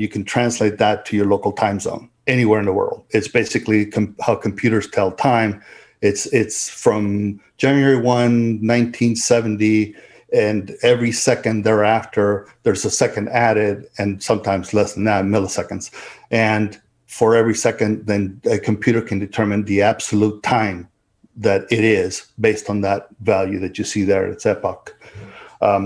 you can translate that to your local time zone anywhere in the world. It's basically how computers tell time. It's from January 1, 1970. And every second thereafter, there's a second added, and sometimes less than that, milliseconds. And for every second, then a computer can determine the absolute time that it is based on that value that you see there at its epoch.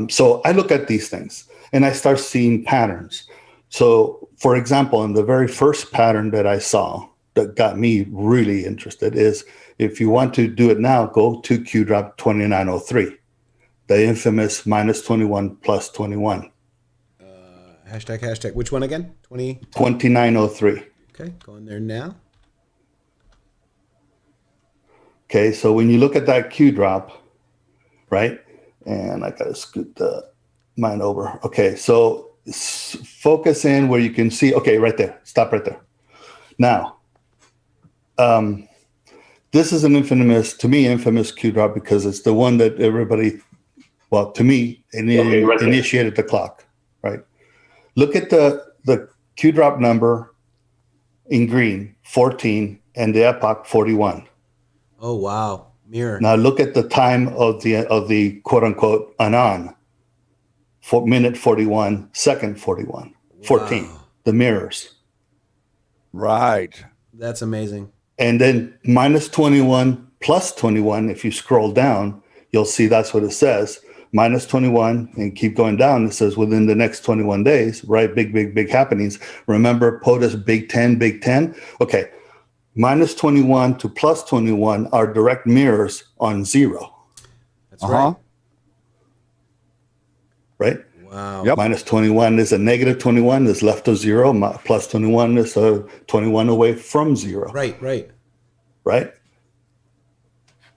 So I look at these things, and I start seeing patterns. So, for example, in the very first pattern that I saw that got me really interested is, if you want to do it now, go to Q drop 2903. The infamous -21 plus 21. Hashtag. Which one again? 2903. Okay, going there now. Okay, so when you look at that Q drop, right? And I gotta scoot mine over. Okay, so focus in where you can see. Okay, right there. Stop right there. Now, this is an infamous Q drop because it's the one that everybody. Well, to me, initiated the clock, right? Look at the Q drop number in green, 14, and the epoch, 41. Oh, wow. Mirror. Now look at the time of the quote unquote anon, minute 41, second 41, 14, the mirrors. Right. That's amazing. And then minus 21 plus 21, if you scroll down, you'll see that's what it says. Minus 21 and keep going down. It says within the next 21 days, right? Big happenings. Remember POTUS Big 10, Big 10? Okay. Minus 21 to plus 21 are direct mirrors on 0. That's right. Right? Wow. Yep. Minus 21 is a negative 21 is left of 0. Plus 21 is a 21 away from 0. Right. Right?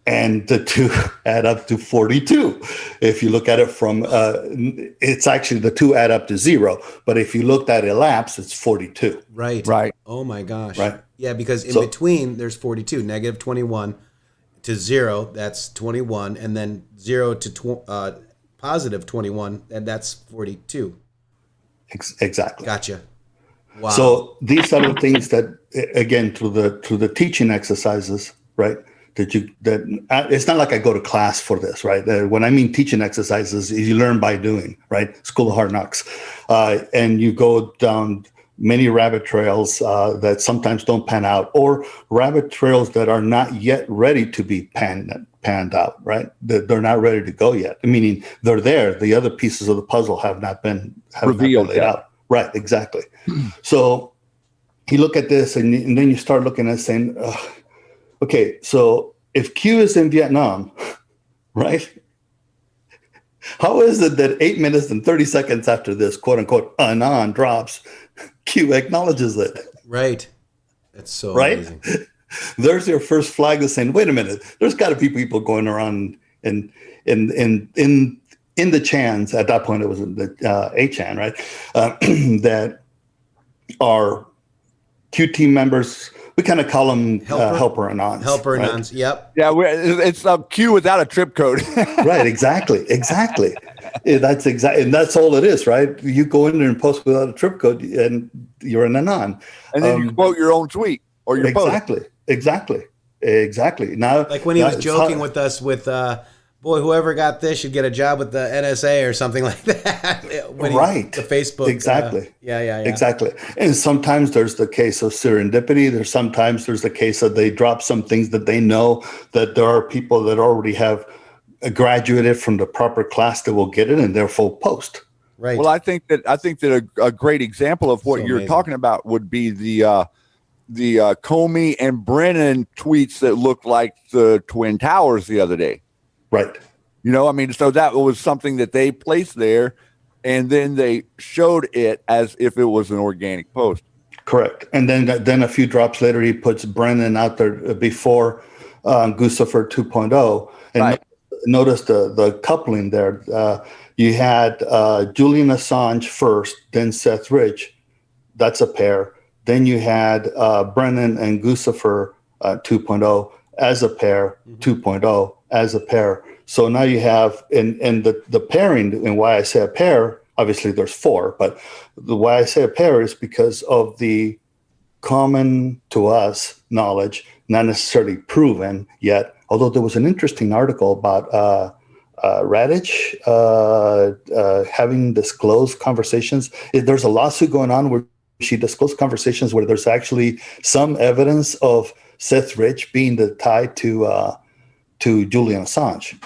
And the two add up to 42. If you look at it from, it's actually the two add up to 0. But if you looked at elapse, it's 42. Right. Oh my gosh. Right. Yeah, because in between there's 42, negative 21 to 0, that's 21, and then 0 to positive 21, and that's 42. Exactly. Gotcha. Wow. So these are the things that, again, through the teaching exercises, right? It's not like I go to class for this, right? When I mean teaching exercises, you learn by doing, right? School of Hard Knocks, and you go down many rabbit trails that sometimes don't pan out, or rabbit trails that are not yet ready to be panned out, right? They're not ready to go yet. Meaning they're there. The other pieces of the puzzle have not been revealed laid out. Right, exactly. So you look at this and then you start looking at saying, okay, so if Q is in Vietnam, right? How is it that 8 minutes and 30 seconds after this quote unquote anon drops, Q acknowledges it? Right. That's so right. amazing. There's your first flag of saying, wait a minute, there's got to be people going around in the chans. At that point, it was the A-chan, right? That are Q team members. We kind of call them helper anons. Helper right? anons. Yep. Yeah, it's Q without a trip code. Right. Exactly. That's exactly, and that's all it is, right? You go in there and post without a trip code, and you're an anon. And then you quote your own tweet or your post. Exactly. Now, like when he was joking with us with, boy, whoever got this should get a job with the NSA or something like that. Right. The Facebook. Exactly. Yeah. Exactly. And sometimes there's the case of serendipity. Sometimes there's the case of they drop some things that they know that there are people that already have graduated from the proper class that will get it, and therefore post. Right. Well, I think that a great example of what you're amazing. talking about would be the Comey and Brennan tweets that looked like the Twin Towers the other day. Right. So that was something that they placed there, and then they showed it as if it was an organic post. Correct. And then a few drops later, he puts Brennan out there before Guccifer 2.0. And right. Notice the coupling there. You had Julian Assange first, then Seth Rich. That's a pair. Then you had Brennan and Guccifer 2.0 as a pair, 2.0 as a pair. So now you have, and the pairing, and why I say a pair, obviously there's 4, but the why I say a pair is because of the common to us knowledge, not necessarily proven yet, although there was an interesting article about Radich having disclosed conversations. There's a lawsuit going on where she disclosed conversations where there's actually some evidence of Seth Rich being tied to Julian Assange,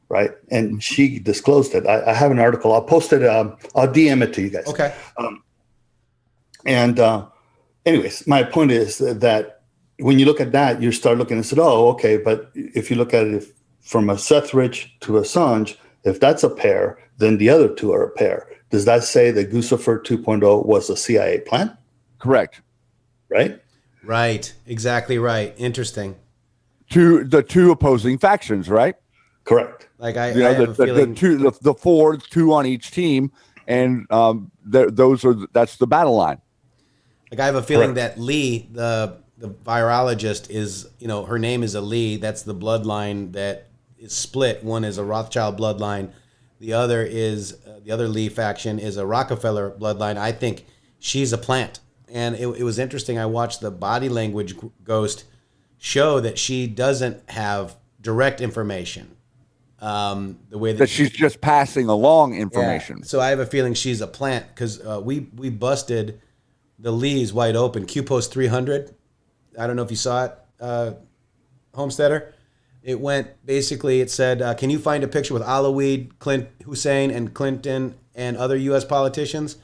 right? And she disclosed it. I have an article. I'll post it. I'll DM it to you guys. Okay. Anyways, my point is that when you look at that, you start looking and said, oh, okay. But if you look at it from a Seth Rich to Assange, if that's a pair, then the other two are a pair. Does that say that Guccifer 2.0 was a CIA plan? Correct. Right? Right. Exactly right. Interesting. To the two opposing factions, right? Correct. Like I have a feeling the 4, 2 on each team, and that's the battle line. Like I have a feeling that Lee, the virologist, is, her name is a Lee. That's the bloodline that is split. One is a Rothschild bloodline. The other is the other Lee faction is a Rockefeller bloodline. I think she's a plant. And it was interesting. I watched the body language ghost show that she doesn't have direct information. The way that she's just passing along information. Yeah. So I have a feeling she's a plant because we busted the Lees wide open. Q Post 300. I don't know if you saw it. Homesteader. It went basically. It said, "Can you find a picture with Alaweed, Hussein, and Clinton and other U.S. politicians?"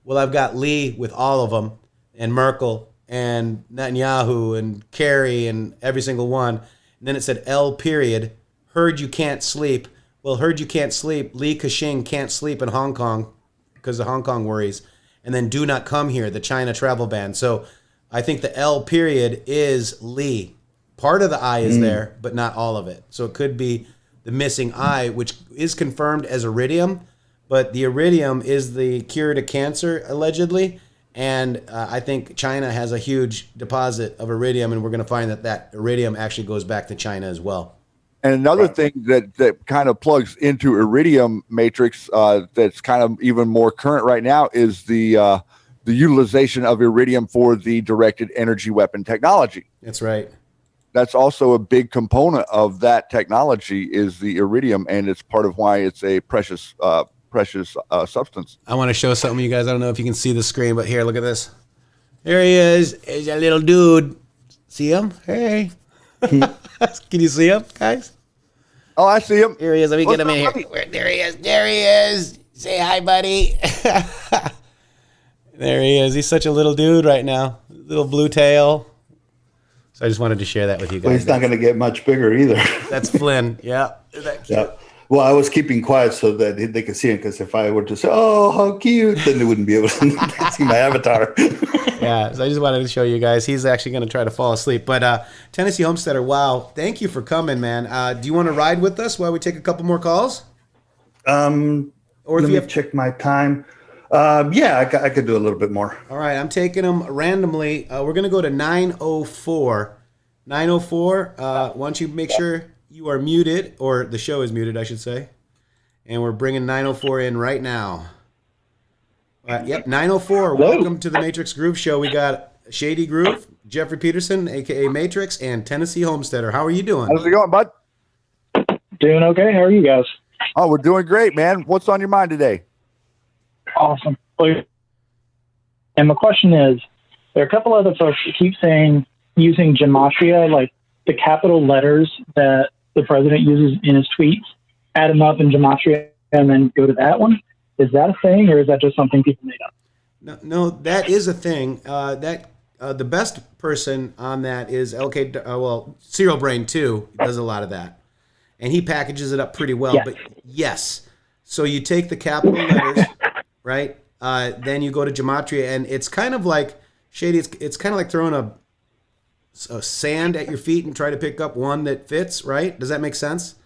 Well, I've got Lee with all of them, and Merkel, and Netanyahu, and Kerry, and every single one. And then it said L period. Heard you can't sleep. Well, heard you can't sleep. Li Ka-shing can't sleep in Hong Kong because of Hong Kong worries. And then do not come here, the China travel ban. So I think the L period is Li. Part of the I is there, but not all of it. So it could be the missing I, which is confirmed as iridium, but the iridium is the cure to cancer, allegedly. And I think China has a huge deposit of iridium, and we're going to find that iridium actually goes back to China as well. And another thing that kind of plugs into iridium, Matrixxx, that's kind of even more current right now is the utilization of iridium for the directed energy weapon technology. That's right. That's also a big component of that technology is the iridium, and it's part of why it's a precious substance. I want to show something, you guys. I don't know if you can see the screen, but here, look at this. There he is. He's a little dude. See him? Hey. Can you see him, guys? Oh, I see him. Here he is. Let me get him in here. There he is. There he is. Say hi, buddy. There he is. He's such a little dude right now. Little blue tail. So I just wanted to share that with you guys. Well, he's not going to get much bigger either. That's Flynn. Yeah. Isn't that cute? Yeah. Well, I was keeping quiet so that they could see him, because if I were to say, "Oh, how cute," then they wouldn't be able to see my avatar. Yeah, so I just wanted to show you guys. He's actually going to try to fall asleep. But Tennessee Homesteader, wow, thank you for coming, man. Do you want to ride with us while we take a couple more calls? Or let me check my time. Yeah, I could do a little bit more. All right, I'm taking them randomly. We're going to go to 904. 904, why don't you make sure you are muted, or the show is muted, I should say. And we're bringing 904 in right now. Yep, 904. Hello. Welcome to the Matrixxx Groove Show. We got Shady Groove, Jeffrey Peterson, a.k.a. Matrixxx, and Tennessee Homesteader. How are you doing? How's it going, bud? Doing okay. How are you guys? Oh, we're doing great, man. What's on your mind today? Awesome. And my question is, there are a couple other folks that keep saying using gematria, like the capital letters that the president uses in his tweets, add them up in gematria and then go to that one. Is that a thing, or is that just something people made up? No, that is a thing. The best person on that is Serial Brain 2 does a lot of that. And he packages it up pretty well. Yeah. But yes, so you take the capital letters, right? Then you go to gematria, and it's kind of like, Shady, it's kind of like throwing a sand at your feet and try to pick up one that fits, right? Does that make sense?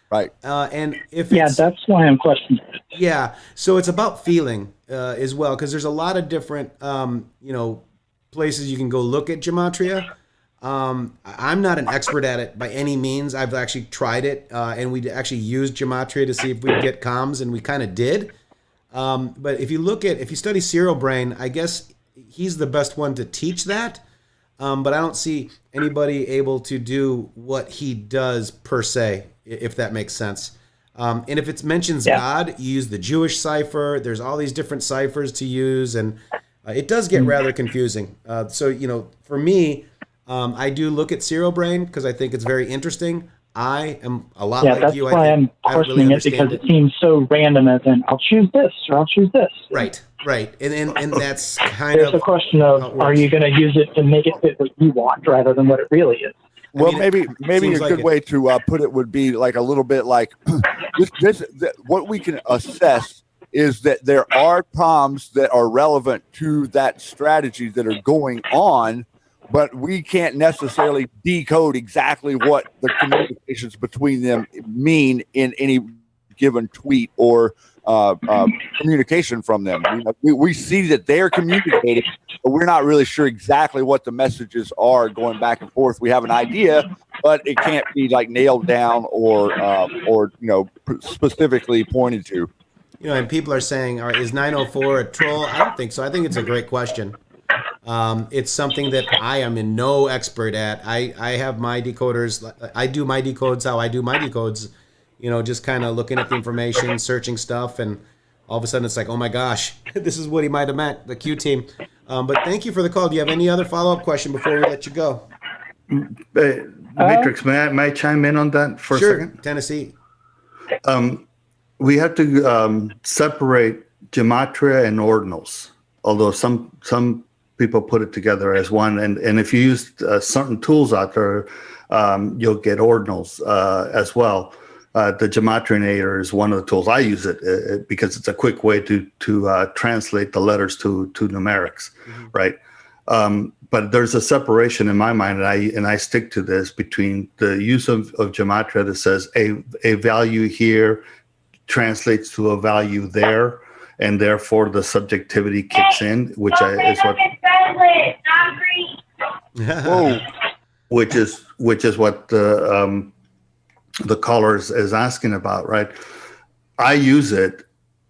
Right. And if that's why I'm questioning it. Yeah, so it's about feeling as well, because there's a lot of different, places you can go look at gematria. I'm not an expert at it by any means. I've actually tried it, and we actually used gematria to see if we could get comms, and we kind of did. But if you study Serial Brain, I guess he's the best one to teach that. But I don't see anybody able to do what he does per se, if that makes sense. And if it mentions God, you use the Jewish cipher. There's all these different ciphers to use, and it does get rather confusing. So, for me, I do look at Serial Brain because I think it's very interesting. I am a lot like you. That's why I'm questioning it, because it seems so random, as in, I'll choose this or I'll choose this. Right. And that's kind There's a question of, are you going to use it to make it fit what you want rather than what it really is? Well, maybe a good way to put it would be like a little bit like what we can assess is that there are problems that are relevant to that strategy that are going on, but we can't necessarily decode exactly what the communications between them mean in any given tweet or communication from them. We see that they're communicating, but we're not really sure exactly what the messages are going back and forth. We have an idea, but it can't be like nailed down or specifically pointed to. And people are saying, all right, is 904 a troll? I don't think so. I think it's a great question. It's something that I am in no expert at. I have my decoders. I do my decodes how I do my decodes. Just kind of looking at the information, searching stuff, and all of a sudden it's like, oh my gosh, this is what he might have meant, the Q team. But thank you for the call. Do you have any other follow-up question before we let you go? Matrixxx, may I chime in on that for a second? Tennessee. We have to separate gematria and ordinals, although some people put it together as one. And if you use certain tools out there, you'll get ordinals as well. The Gematrinator is one of the tools. I use it because it's a quick way to translate the letters to numerics, right? But there's a separation in my mind, and I stick to this, between the use of gematria that says a value here translates to a value there, and therefore the subjectivity kicks in, which is what. Whoa. Which is what the caller is asking about, right? I use it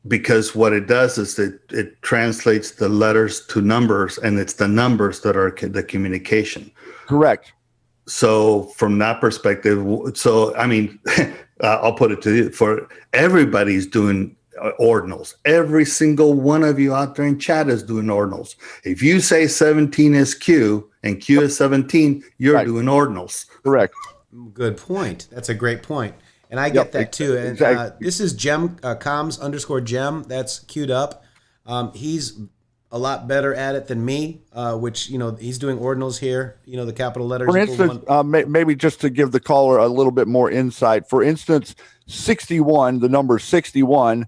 because what it does is it translates the letters to numbers, and it's the numbers that are the communication. Correct. So from that perspective, I mean, I'll put it to you, for everybody's doing ordinals. Every single one of you out there in chat is doing ordinals. If you say 17 is Q and Q is 17, you're doing ordinals. Correct. Good point. That's a great point. And I get that too. And this is Gem, comms _ Gem. That's queued up. He's a lot better at it than me, which, he's doing ordinals here, the capital letters. For instance, maybe just to give the caller a little bit more insight. For instance, 61, the number 61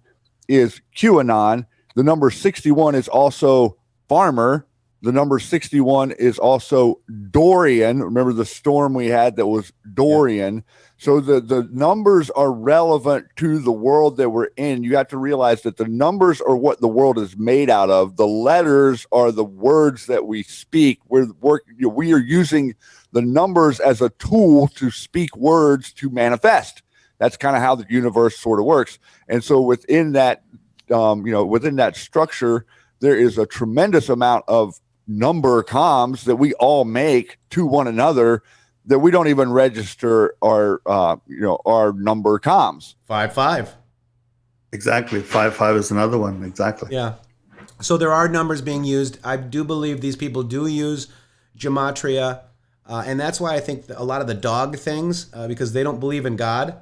is QAnon. The number 61 is also farmer. The number 61 is also Dorian. Remember the storm we had that was Dorian. Yeah. So the numbers are relevant to the world that we're in. You have to realize that the numbers are what the world is made out of. The letters are the words that we speak. We are using the numbers as a tool to speak words to manifest. That's kind of how the universe sort of works. And so within that, within that structure, there is a tremendous amount of number comms that we all make to one another that we don't even register our number comms. 5-5. Exactly. 5-5 is another one. Exactly. Yeah. So there are numbers being used. I do believe these people do use gematria. And that's why I think a lot of the dog things, because they don't believe in God,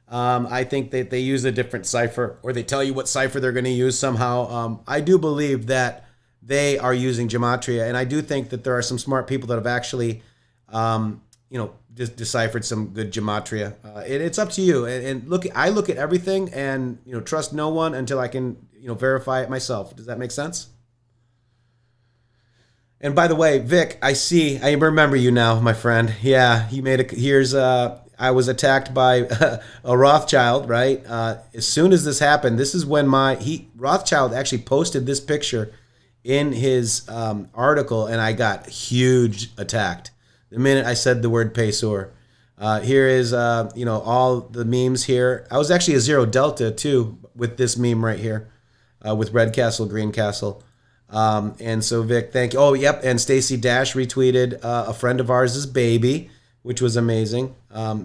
I think that they use a different cipher, or they tell you what cipher they're going to use somehow. I do believe that they are using gematria, and I do think that there are some smart people that have actually, deciphered some good gematria. It's up to you. And I look at everything, and trust no one until I can verify it myself. Does that make sense? And by the way, Vic, I remember you now, my friend. Yeah, I was attacked by a Rothschild, right? As soon as this happened, this is when Rothschild actually posted this picture in his article, and I got huge attacked the minute I said the word Pesor. Here is all the memes here. I was actually a Zero Delta too with this meme right here, with Red Castle, Green Castle. And so Vic, thank you. Oh, yep. And Stacy Dash retweeted a friend of ours' baby, which was amazing.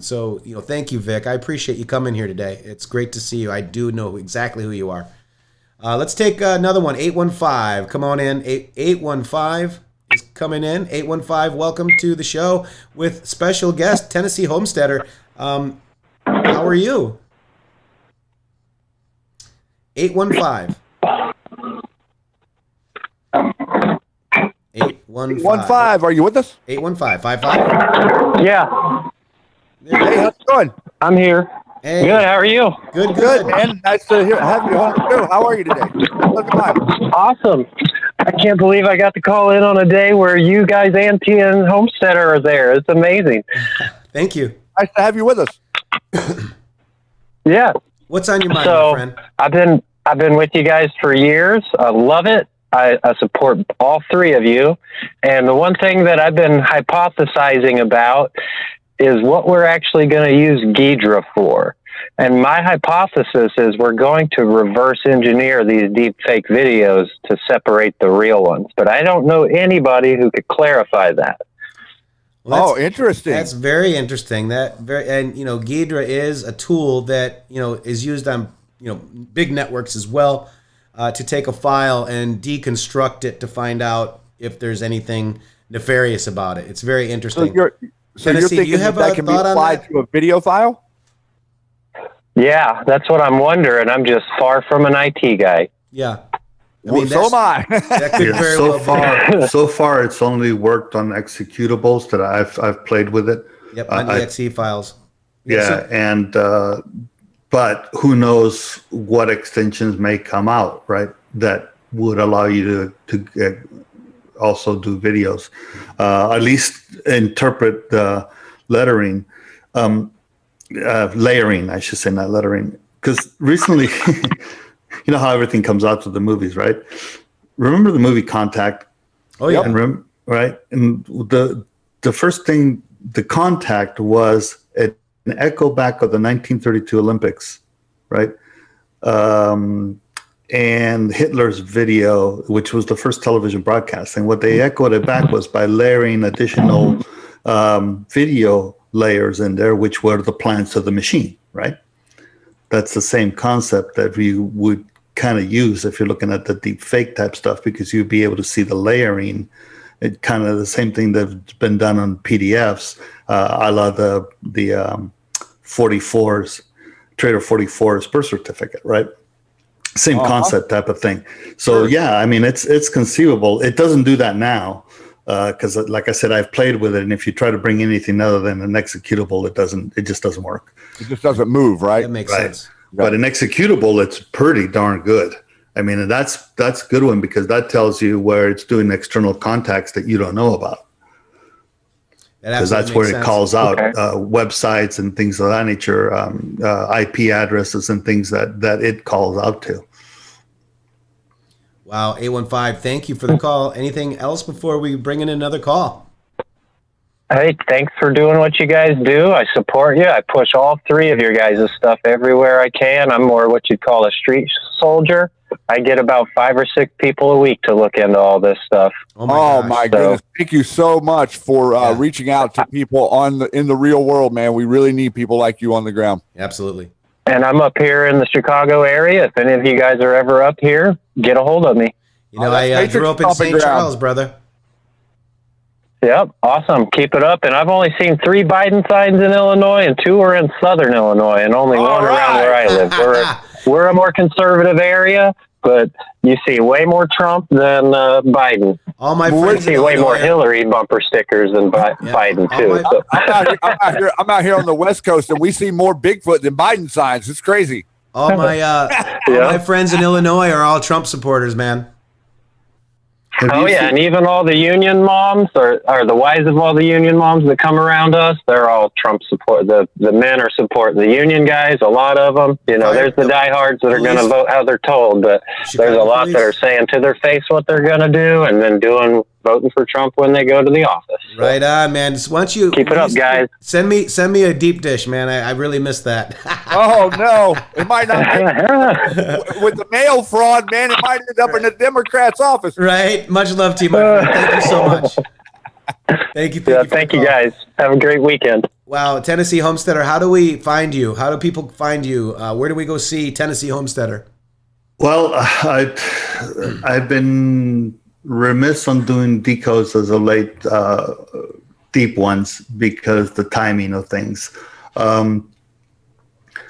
So thank you, Vic. I appreciate you coming here today. It's great to see you. I do know exactly who you are. Let's take another one. 815. Come on in. 815 is coming in. 815, welcome to the show with special guest, Tennessee Homesteader. How are you? 815. 815. Are you with us? 815. Yeah. Hey, how's it going? I'm here. Hey. Good. How are you? Good, man. Nice to have you on the show. How are you today? Awesome. I can't believe I got to call in on a day where you guys and TN Homesteader are there. It's amazing. Thank you. Nice to have you with us. Yeah. What's on your mind, my friend? I've been with you guys for years. I love it. I support all three of you. And the one thing that I've been hypothesizing about is what we're actually going to use Ghidra for. And my hypothesis is we're going to reverse engineer these deep fake videos to separate the real ones. But I don't know anybody who could clarify that. Well, interesting. That's very interesting. Ghidra is a tool that, is used on, big networks as well, to take a file and deconstruct it to find out if there's anything nefarious about it. It's very So interesting. you're Tennessee, thinking you have that a can be thought on applied that? to a video file? Yeah, that's what I'm wondering. I'm just far from an IT guy. Yeah. Well, so am I. That could Yeah, very so well be. far, so far, it's only worked on executables that I've played with it. Yep, on exe files. Yeah, and but who knows what extensions may come out, right? That would allow you to also do videos, at least interpret the lettering, layering, I should say, not lettering. Because recently, you know how everything comes out to the movies, right? Remember the movie Contact? Oh yeah. And right? And the first thing, the Contact was an echo back of the 1932 Olympics, right? And Hitler's video, which was the first television broadcast. And what they echoed it back was by layering additional video layers in there, which were the plans of the machine, right? That's the same concept that we would kind of use if you're looking at the deep fake type stuff, because you'd be able to see the layering. It kind of the same thing that's been done on PDFs, a la the 44s, Trader 44's birth certificate, right? Same concept type of thing. So yeah, I mean, it's conceivable. It doesn't do that now because, like I said, I've played with it, and if you try to bring anything other than an executable, it just doesn't work. It just doesn't move, right? That makes Right. sense. But an executable, it's pretty darn good. I mean, and that's a good one because that tells you where it's doing external contacts that you don't know about. Because that's where it calls out websites and things of that nature, IP addresses and things that it calls out to. Wow, 815, thank you for the call. Anything else before we bring in another call? Hey, thanks for doing what you guys do. I support you. I push all three of your guys' stuff everywhere I can. I'm more what you'd call a street soldier. I get about 5 or 6 people a week to look into all this stuff. Oh my goodness. Thank you so much for reaching out to people in the real world, man. We really need people like you on the ground. Absolutely. And I'm up here in the Chicago area. If any of you guys are ever up here, get a hold of me. You know, I grew up in St. Charles, brother. Yep, awesome. Keep it up. And I've only seen 3 Biden signs in Illinois, and 2 are in southern Illinois, and only one around where I live. We're a more conservative area, but you see way more Trump than Biden. All my friends see way more Hillary bumper stickers than Biden too. I'm out here on the West Coast, and we see more Bigfoot than Biden signs. It's crazy. All my friends in Illinois are all Trump supporters, man. Oh yeah, and even all the union moms or the wives of all the union moms that come around us, they're all Trump support. The men are supporting the union guys, a lot of them. You know, there's the diehards that are going to vote how they're told, but there's a lot that are saying to their face what they're going to do and then voting for Trump when they go to the office. So, right on, man. Just once you keep it up, guys. Send me a deep dish, man. I really missed that. Oh no, it might not with the mail fraud, man. It might end up in the Democrats' office. Right. Much love to you, my friend. Thank you so much. Thank you. Thank you, guys. Have a great weekend. Wow, Tennessee Homesteader. How do we find you? How do people find you? Where do we go see Tennessee Homesteader? Well, I've been remiss on doing decodes as of late, deep ones, because the timing of things.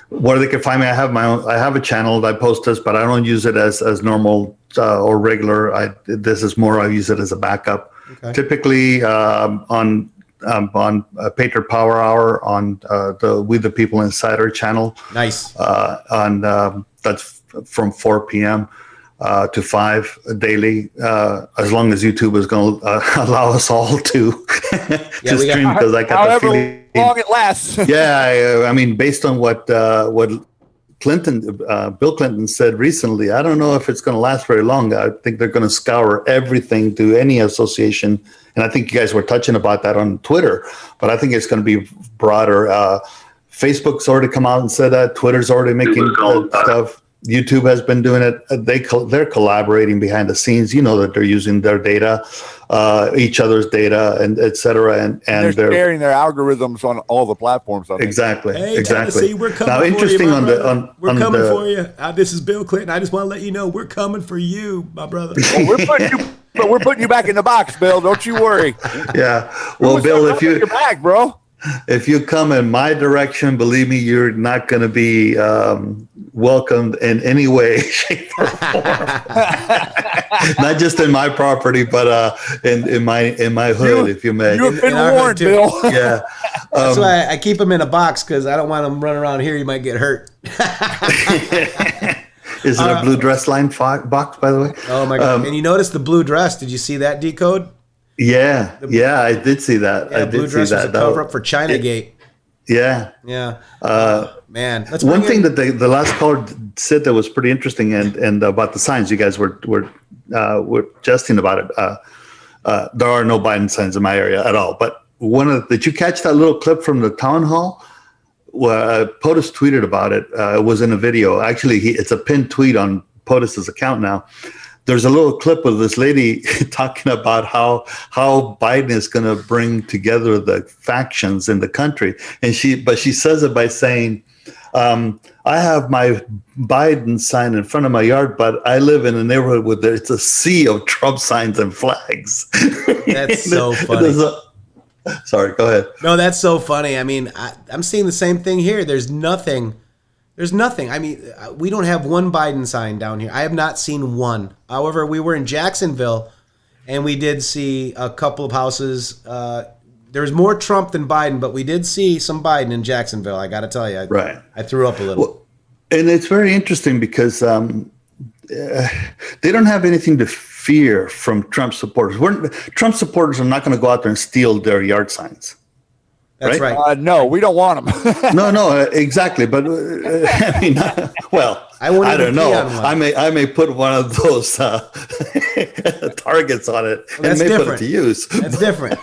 Where they can find me, I have a channel that I post this, but I don't use it as normal or regular. This is more, I use it as a backup. Okay. Typically on Patriot Power Hour on the We the People Insider channel. Nice. That's from 4 p.m. To 5 daily, as long as YouTube is going to allow us all to stream, because I got the feeling long it lasts. Yeah, I mean, based on what Bill Clinton said recently, I don't know if it's going to last very long. I think they're going to scour everything to any association, and I think you guys were touching about that on Twitter. But I think it's going to be broader. Facebook's already come out and said that. Twitter's already making stuff. YouTube has been doing it. They're collaborating behind the scenes. You know that they're using their data, each other's data, and et cetera, and they're sharing their algorithms on all the platforms. Exactly. Hey, exactly. Tennessee, we're coming now, interesting for you, we're coming for you. This is Bill Clinton. I just want to let you know we're coming for you, my brother. Well, we're putting we're putting you back in the box, Bill. Don't you worry. Yeah. Well, Bill, if you're back, bro. If you come in my direction, believe me, you're not going to be welcomed in any way, shape, or form. Not just in my property, but in my hood, if you may. You've been warned, Bill. Yeah. That's why I keep him in a box, because I don't want him running around here. He might get hurt. Is it a blue dress line box, by the way? Oh, my God. And you notice the blue dress. Did you see that decode? Yeah, I did see that. Yeah, blue dress was a cover up for Chinagate. Yeah. Man, one thing that the last caller said that was pretty interesting, and about the signs, you guys were jesting about it. There are no Biden signs in my area at all. But did you catch that little clip from the town hall? Well, POTUS tweeted about it. It was in a video. Actually, it's a pinned tweet on POTUS's account now. There's a little clip of this lady talking about how Biden is going to bring together the factions in the country, and she says it by saying, "I have my Biden sign in front of my yard, but I live in a neighborhood where it's a sea of Trump signs and flags." That's so funny. Sorry, go ahead. No, that's so funny. I mean, I'm seeing the same thing here. There's nothing. I mean, we don't have one Biden sign down here. I have not seen one. However, we were in Jacksonville, and we did see a couple of houses. There's more Trump than Biden, but we did see some Biden in Jacksonville. I got to tell you, I threw up a little. Well, and it's very interesting because they don't have anything to fear from Trump supporters. Trump supporters are not going to go out there and steal their yard signs. That's right. No, we don't want them. No, exactly. But I mean, well, I don't know. I may put one of those targets on it and may put it to use. That's different.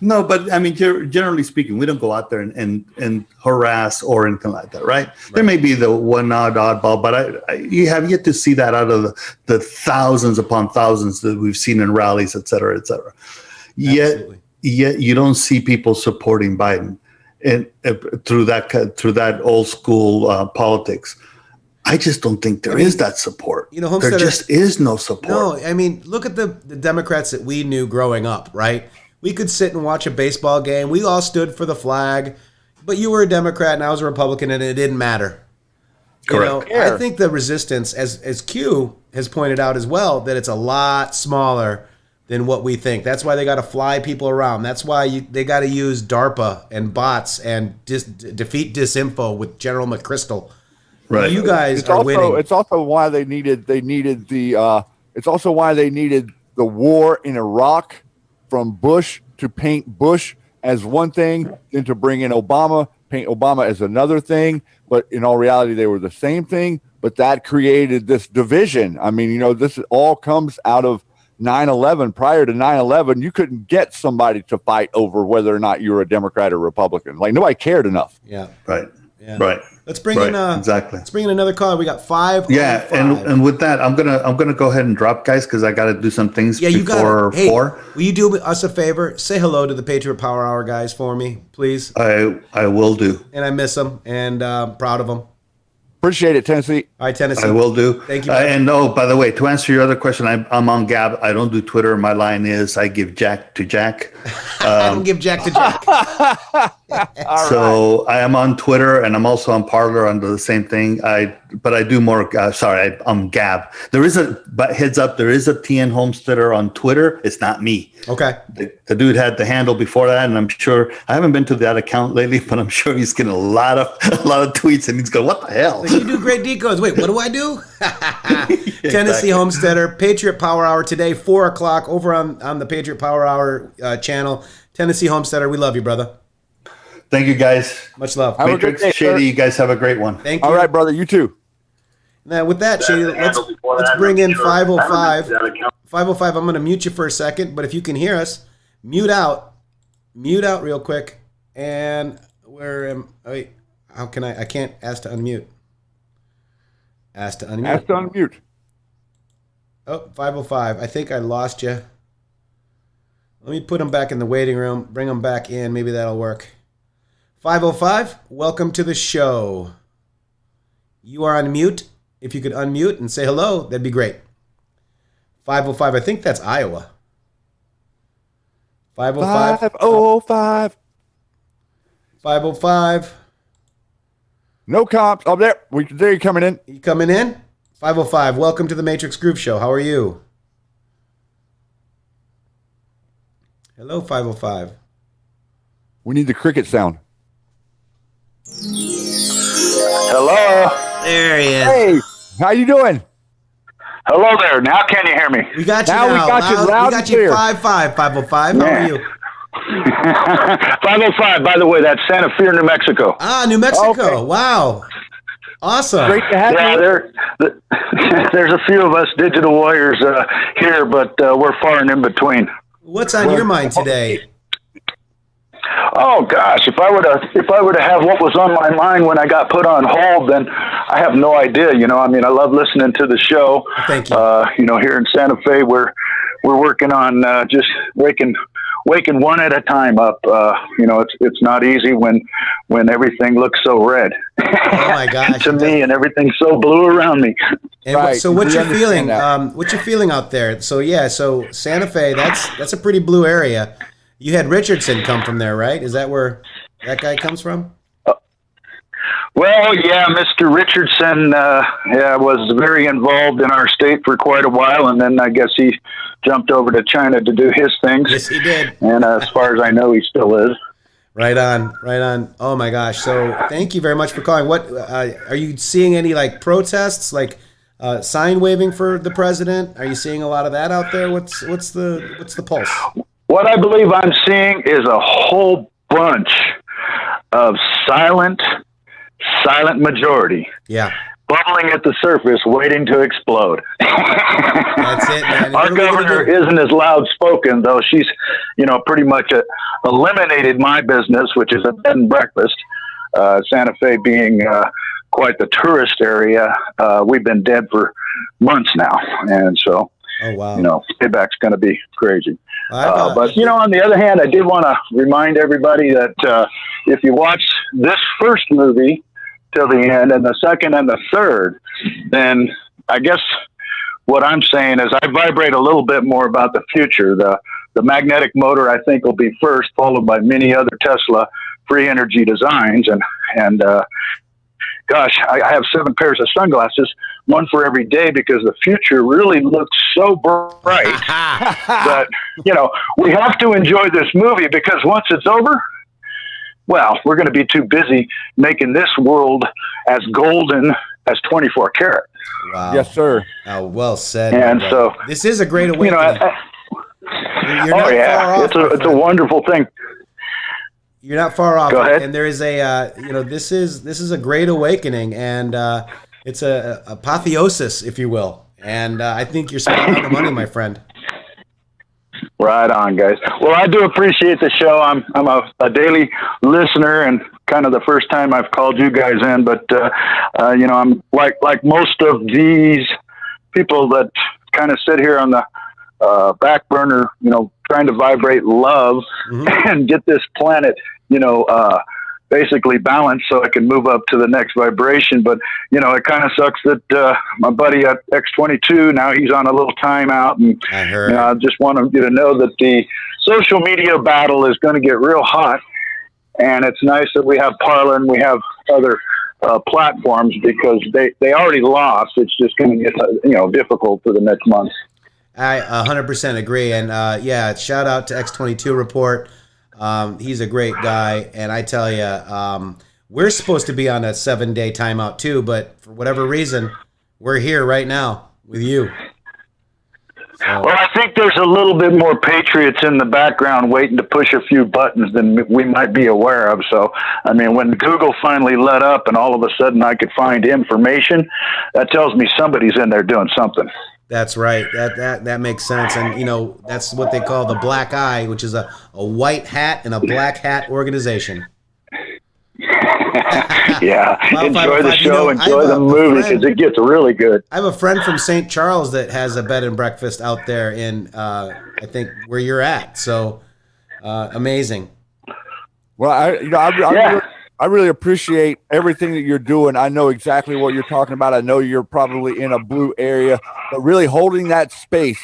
No, but I mean, generally speaking, we don't go out there and harass or anything like that, right? There may be the one oddball, but you have yet to see that out of the thousands upon thousands that we've seen in rallies, et cetera, et cetera. Yet you don't see people supporting Biden and through that old school politics. I just don't think there is that support. There just is no support. No, I mean, look at the Democrats that we knew growing up, right? We could sit and watch a baseball game. We all stood for the flag, but you were a Democrat and I was a Republican, and it didn't matter. Correct. I think the resistance, as Q has pointed out as well, that it's a lot smaller than what we think. That's why they got to fly people around. That's why they got to use DARPA and bots and defeat disinfo with General McChrystal. Right. You guys are winning. It's also why they needed the. It's also why they needed the war in Iraq from Bush to paint Bush as one thing, then to bring in Obama, paint Obama as another thing. But in all reality, they were the same thing. But that created this division. I mean, this all comes out of 9/11. Prior to 9/11, you couldn't get somebody to fight over whether or not you were a Democrat or Republican. Like, nobody cared enough. Yeah. Right. Yeah. Right. Let's bring in exactly. Let's bring in another caller. We got 5. Yeah, and with that, I'm gonna go ahead and drop, guys, because I got to do some things before 4. Will you do us a favor? Say hello to the Patriot Power Hour guys for me, please. I will do. And I miss them, and proud of them. Appreciate it, Tennessee. All right, Tennessee. I will do. Thank you. And by the way, to answer your other question, I'm on Gab. I don't do Twitter. My line is I give Jack to Jack. I don't give Jack to Jack. So I am on Twitter, and I'm also on Parler under the same thing. But I do more. I'm Gab. But heads up, there is a TN Homesteader on Twitter. It's not me. Okay. The dude had the handle before that, and I'm sure I haven't been to that account lately, but I'm sure he's getting a lot of tweets, and he's going, "What the hell?" Like, you do great decodes. Wait, what do I do? Exactly. Tennessee Homesteader, Patriot Power Hour today, 4:00 over on the Patriot Power Hour channel. Tennessee Homesteader, we love you, brother. Thank you, guys. Much love. Matrixxx, Shady, you guys have a great one. Thank you. All right, brother. You too. Now, with that, Shady, let's bring in 505. 505, I'm going to mute you for a second, but if you can hear us, mute out real quick. And how can I can't ask to unmute. Ask to unmute. Oh, 505. I think I lost you. Let me put him back in the waiting room, bring him back in. Maybe that'll work. 505, welcome to the show. You are on mute. If you could unmute and say hello, that'd be great. 505. I think that's Iowa. 505. 505. 505. No cops. Oh, there. There you coming in. You coming in? 505. Welcome to the Matrixxx Groove Show. How are you? Hello, 505. We need the cricket sound. Hello. There he is. Hey, how you doing? Hello there. Now can you hear me? We got you Now now. we got you loud we got and you clear. 505. How are you? 505, by the way, that's Santa Fe, New Mexico. Ah, New Mexico. Okay. Wow. Awesome. Great to have Yeah, you. there's a few of us digital warriors here, but we're far and in between. What's on your mind today? Oh gosh, if I were to have what was on my mind when I got put on hold, then I have no idea. You know, I mean, I love listening to the show. Thank you. You know, here in Santa Fe, we're working on just waking one at a time up. You know, it's not easy when everything looks so red. Oh my gosh. to me, and everything's so blue around me. And Right. so what's We your understand feeling? that. What's your feeling out there? So yeah, so Santa Fe, that's a pretty blue area. You had Richardson come from there, right? Is that where that guy comes from? Well, yeah, Mr. Richardson was very involved in our state for quite a while, and then I guess he jumped over to China to do his things. Yes, he did. And as far as I know, he still is. Right on. Oh my gosh. So thank you very much for calling. What are you seeing any like protests, like sign waving for the president? Are you seeing a lot of that out there? What's the pulse? What I believe I'm seeing is a whole bunch of silent majority Yeah. bubbling at the surface, waiting to explode. That's it, man. Our What are we gonna governor do? isn't as loud spoken, though. She's, pretty much eliminated my business, which is a bed and breakfast. Santa Fe being quite the tourist area, we've been dead for months now, and so Oh wow. payback's going to be crazy. I've, But on the other hand, I did want to remind everybody that if you watch this first movie till the end and the second and the third, then I guess what I'm saying is I vibrate a little bit more about the future. The magnetic motor, I think, will be first, followed by many other Tesla free energy designs. And gosh, I have 7 pairs of sunglasses, one for every day, because the future really looks so bright that, we have to enjoy this movie, because once it's over, well, we're going to be too busy making this world as golden as 24 karat. Wow. Yes, sir. Oh, well said. And my so, brother. This is a great awakening. You're oh not far yeah, off, it's my a friend. wonderful thing. You're not far off. Go ahead. And there is a, this is a great awakening, and it's a apotheosis, if you will. And I think you're spot on the money, my friend. Right on, guys. Well, I do appreciate the show. I'm a daily listener, and kind of the first time I've called you guys in. But I'm like most of these people that kind of sit here on the back burner, trying to vibrate love and get this planet, basically balanced so I can move up to the next vibration. But, it kind of sucks that my buddy at X22, now he's on a little timeout. And I heard. I just want you to know that the social media battle is going to get real hot. And it's nice that we have Parler and we have other platforms, because they already lost. It's just going to get, difficult for the next month. I 100% agree. And shout out to X22 Report. He's a great guy. And I tell you, we're supposed to be on a 7-day timeout too, but for whatever reason, we're here right now with you. So, Well, I think there's a little bit more patriots in the background waiting to push a few buttons than we might be aware of. So, I mean, when Google finally let up and all of a sudden I could find information, that tells me somebody's in there doing something. that's right. That makes sense. And, that's what they call the black eye, which is a white hat and a black hat organization. Yeah, Well, enjoy the 505, show, I enjoy have the a movie, friend- because it gets really good. I have a friend from St. Charles that has a bed and breakfast out there in, I think, where you're at. So, amazing. Well, Yeah. I really appreciate everything that you're doing. I know exactly what you're talking about. I know you're probably in a blue area, but really holding that space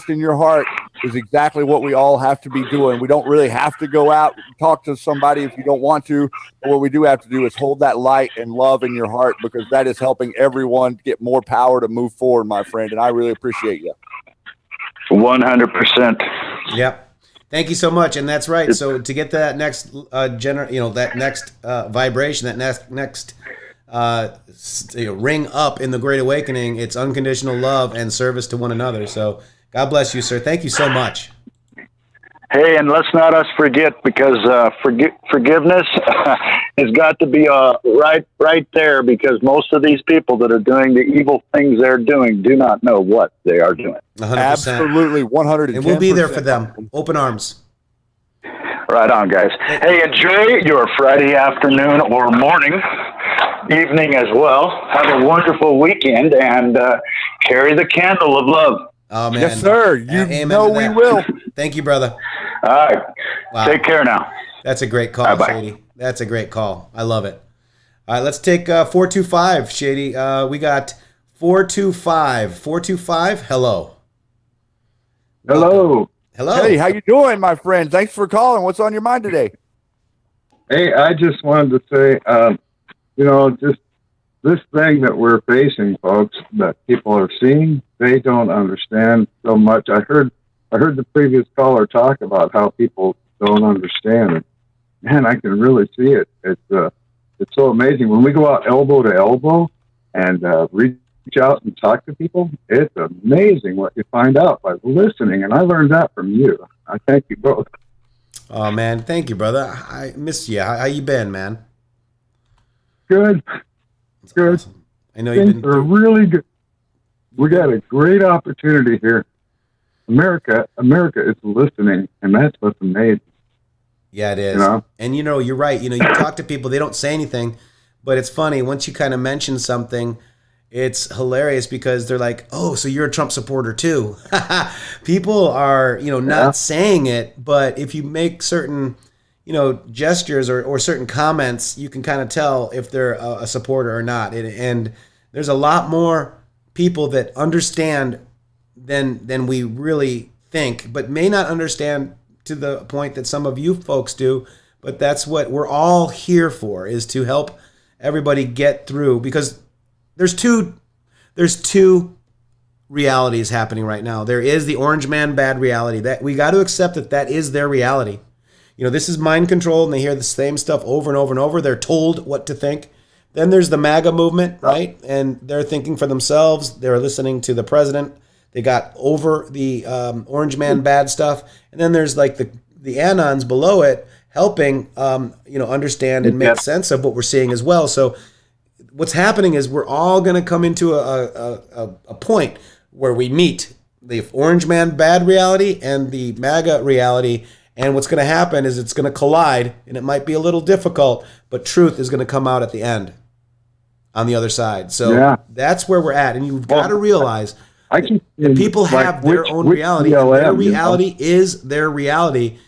in your heart is exactly what we all have to be doing. We don't really have to go out and talk to somebody if you don't want to. But what we do have to do is hold that light and love in your heart, because that is helping everyone get more power to move forward, my friend. And I really appreciate you. 100%. Yep. Thank you so much, and that's right. So to get that next that next vibration, that next ring up in the Great Awakening, it's unconditional love and service to one another. So God bless you, sir. Thank you so much. Hey, and let's not us forget, because forgiveness has got to be right there, because most of these people that are doing the evil things they're doing do not know what they are doing. 100%. Absolutely, 110%. And we'll be there for them. Open arms. Right on, guys. Hey, enjoy your Friday afternoon or morning, evening as well. Have a wonderful weekend, and carry the candle of love. Oh, man. Yes, sir. You know we will. Thank you, brother. All right. Wow. Take care now. That's a great call, Bye-bye. Shady. That's a great call. I love it. All right, let's take 425, Shady. We got 425. 425, hello. Hello. Hello. Hey, how you doing, my friend? Thanks for calling. What's on your mind today? Hey, I just wanted to say, just this thing that we're facing, folks, that people are seeing, they don't understand so much. I heard the previous caller talk about how people don't understand it. Man, I can really see it. It's so amazing. When we go out elbow to elbow and reach out and talk to people, it's amazing what you find out by listening. And I learned that from you. I thank you both. Oh, man. Thank you, brother. I miss you. How you been, man? Good. That's Good. Awesome. I know you've Things been are really good. We got a great opportunity here. America is listening, and that's what's amazing. Yeah, it is. You know? And you're right. You talk to people, they don't say anything, but it's funny. Once you kind of mention something, it's hilarious, because they're like, oh, so you're a Trump supporter too. People are, not saying it, but if you make certain, gestures or certain comments, you can kind of tell if they're a supporter or not. And there's a lot more people that understand than we really think, but may not understand to the point that some of you folks do. But that's what we're all here for, is to help everybody get through, because there's two realities happening right now. There is the orange man bad reality, that we got to accept that is their reality. This is mind control, and they hear the same stuff over and over and over. They're told what to think. Then there's the MAGA movement, right? And they're thinking for themselves. They're listening to the president. They got over the orange man bad stuff. And then there's like the anons below it helping, understand and make sense of what we're seeing as well. So what's happening is we're all going to come into a point where we meet the orange man bad reality and the MAGA reality. And what's going to happen is it's going to collide, and it might be a little difficult, but truth is going to come out at the end on the other side. So that's where we're at. And you've got to realize that people have their own reality. And their reality is their reality.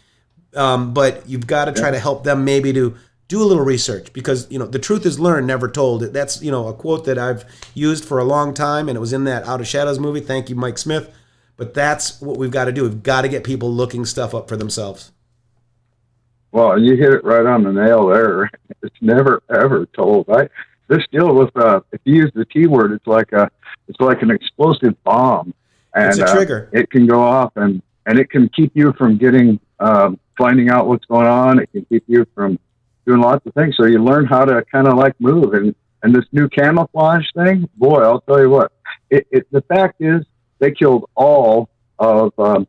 But you've got to try to help them maybe to do a little research, because, the truth is learned, never told. That's, a quote that I've used for a long time, and it was in that Out of Shadows movie. Thank you, Mike Smith. But that's what we've got to do. We've got to get people looking stuff up for themselves. Well, you hit it right on the nail there. It's never, ever told. This deal with, if you use the T word, it's like an explosive bomb. And, it's a trigger. It can go off, and it can keep you from finding out what's going on. It can keep you from doing lots of things. So you learn how to kind of move. And this new camouflage thing, boy, I'll tell you what, the fact is, they killed all the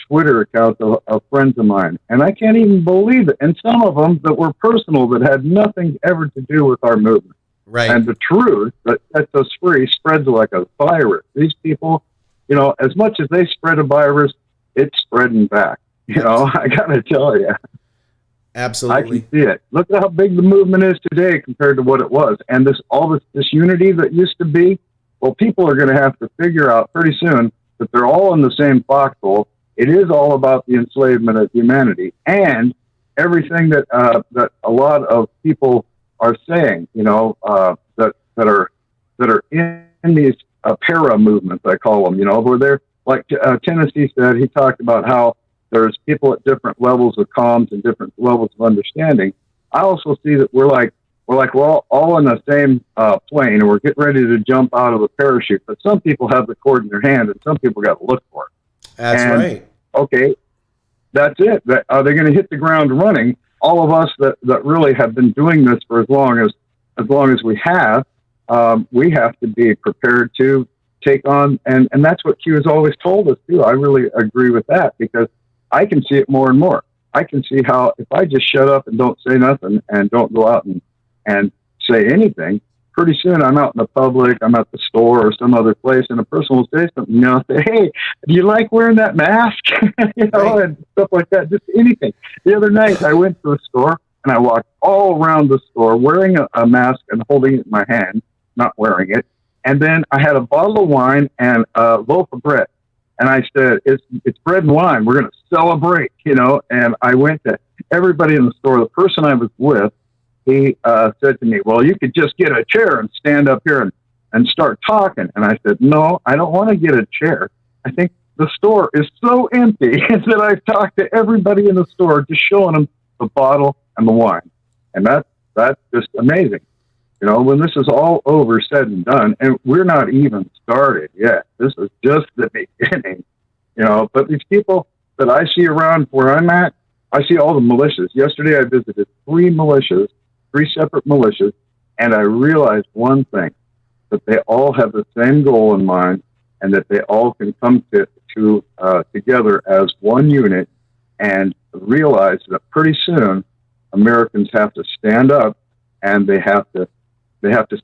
Twitter accounts of friends of mine. And I can't even believe it. And some of them that were personal, that had nothing ever to do with our movement. Right. And the truth that sets us free spreads like a virus. These people, as much as they spread a virus, it's spreading back. I got to tell you. Absolutely. I can see it. Look at how big the movement is today compared to what it was. And this unity that used to be, well, people are going to have to figure out pretty soon that they're all in the same foxhole. It is all about the enslavement of humanity. And everything that that a lot of people are saying, that are in these para movements, I call them, where they're like Tennessee said. He talked about how there's people at different levels of comms and different levels of understanding. I also see that we're all in the same plane, and we're getting ready to jump out of the parachute. But some people have the cord in their hand, and some people got to look for it. That's right. Okay, that's it. Are they going to hit the ground running? All of us that really have been doing this for as long as we have to be prepared to take on, and that's what Q has always told us too. I really agree with that, because I can see it more and more. I can see how if I just shut up and don't say nothing and don't go out and say anything, pretty soon I'm out in the public, I'm at the store or some other place, and a person will say something, say, hey, do you like wearing that mask? Right. And stuff like that, just anything. The other night I went to a store and I walked all around the store wearing a mask and holding it in my hand, not wearing it. And then I had a bottle of wine and a loaf of bread. And I said, it's bread and wine. We're going to celebrate, And I went to everybody in the store. The person I was with, he said to me, well, you could just get a chair and stand up here and start talking. And I said, no, I don't want to get a chair. I think the store is so empty that I've talked to everybody in the store, just showing them the bottle and the wine. And that's just amazing. When this is all over, said and done, and we're not even started yet. This is just the beginning, But these people that I see around where I'm at, I see all the militias. Yesterday I visited three separate militias, and I realized one thing, that they all have the same goal in mind, and that they all can come together as one unit and realize that pretty soon Americans have to stand up, and they have to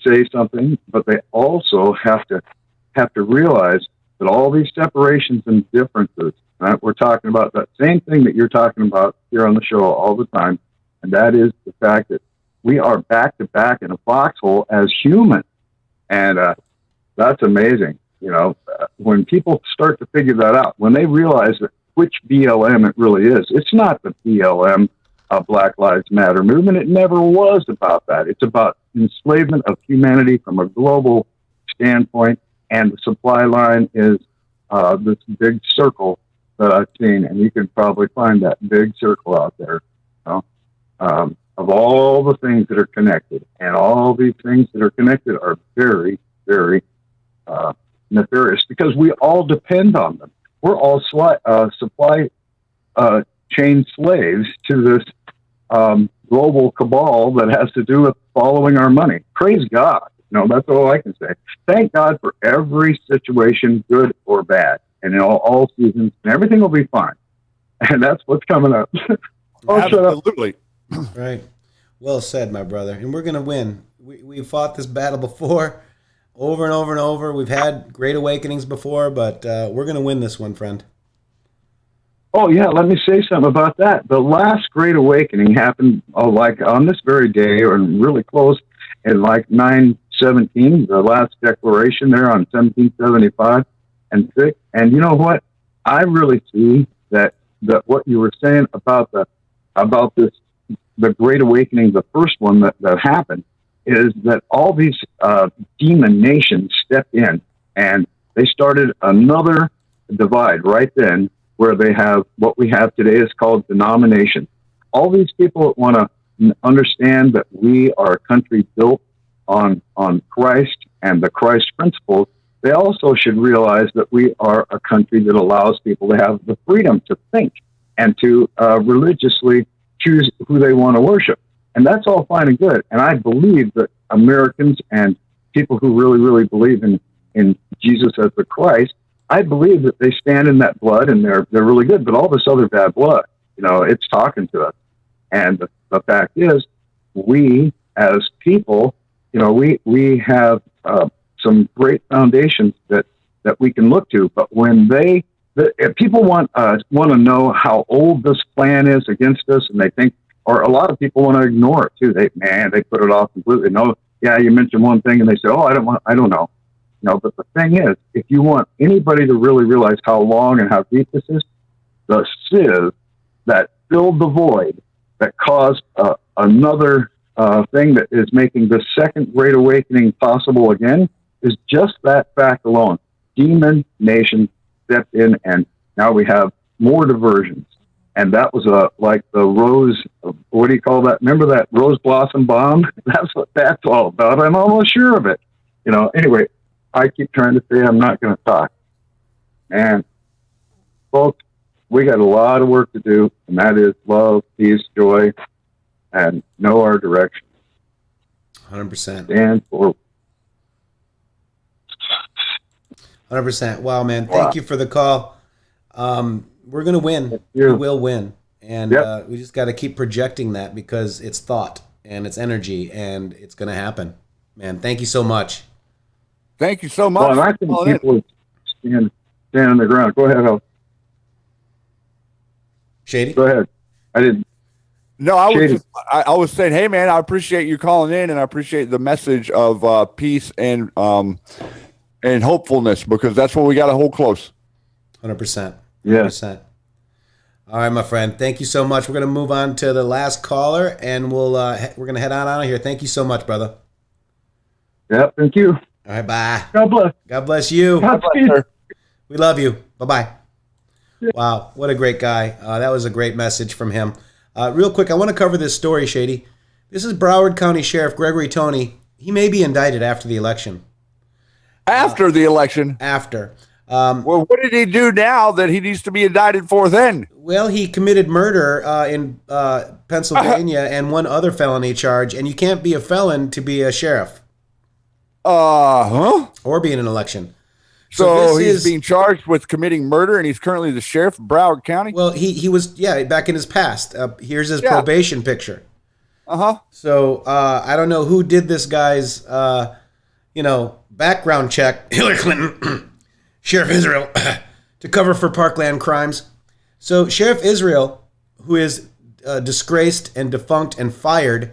say something, but they also have to realize that all these separations and differences, right? We're talking about that same thing that you're talking about here on the show all the time, and that is the fact that we are back to back in a foxhole as humans, and that's amazing. When people start to figure that out, when they realize that which BLM it really is, it's not the BLM. Black Lives Matter movement. It never was about that. It's about enslavement of humanity from a global standpoint, and the supply line is this big circle that I've seen, and you can probably find that big circle out there, of all the things that are connected, and all these things that are connected are very, very nefarious, because we all depend on them. We're all supply chain slaves to this global cabal that has to do with following our money. Praise God. That's all I can say. Thank God for every situation, good or bad, and in all seasons, and everything will be fine. And that's what's coming up. Absolutely. Right. Well said, my brother. And we're going to win. We've fought this battle before, over and over and over. We've had great awakenings before, but we're going to win this one, friend. Oh, yeah, let me say something about that. The last Great Awakening happened like on this very day, or really close, in like 9/17, the last declaration there on 1775 and 6. And you know what? I really see that what you were saying about the Great Awakening, the first one that happened, is that all these demon nations stepped in, and they started another divide right then, where they have what we have today is called denomination. All these people that want to understand that we are a country built on Christ and the Christ principles, they also should realize that we are a country that allows people to have the freedom to think and to religiously choose who they want to worship. And that's all fine and good. And I believe that Americans and people who really, really believe in Jesus as the Christ, I believe that they stand in that blood, and they're really good. But all this other bad blood, it's talking to us. And the fact is, we as people, we have some great foundations that we can look to. But when if people want to know how old this plan is against us, and they think, or a lot of people want to ignore it too. They put it off completely. No, yeah, you mentioned one thing, and they say, oh, I don't know. But the thing is, if you want anybody to really realize how long and how deep this is, the sieve that filled the void that caused another thing that is making the second Great Awakening possible again is just that fact alone. Demon Nation stepped in, and now we have more diversions. And that was like the rose, what do you call that? Remember that rose blossom bomb? That's what that's all about. I'm almost sure of it. Anyway, I keep trying to say I'm not going to talk. And folks, we got a lot of work to do, and that is love, peace, joy, and know our direction. 100%. Stand for 100%. Wow, man. Thank you for the call. We're going to win. We will win. And we just got to keep projecting that because it's thought and it's energy and it's going to happen. Man, thank you so much. Thank you so much. Well, and I think people stand on the ground. Go ahead, Al. Shady? Go ahead. I didn't. No, I was saying, hey, man, I appreciate you calling in, and I appreciate the message of peace and hopefulness, because that's what we got to hold close. 100%. Yeah. 100%. All right, my friend. Thank you so much. We're going to move on to the last caller, and we're going to head on out of here. Thank you so much, brother. Yeah, thank you. All right, bye. God bless. God bless you. God bless, sir. We love you. Bye-bye. Wow, what a great guy. That was a great message from him. Real quick, I want to cover this story, Shady. This is Broward County Sheriff Gregory Toney. He may be indicted after the election. After the election? After. Well, what did he do now that he needs to be indicted for then? Well, he committed murder in Pennsylvania and one other felony charge, and you can't be a felon to be a sheriff. Or be in an election. So he's being charged with committing murder, and he's currently the sheriff of Broward County? Well, he was, back in his past. Here's his probation picture. So I don't know who did this guy's, background check. Hillary Clinton, Sheriff Israel, to cover for Parkland crimes. So Sheriff Israel, who is disgraced and defunct and fired,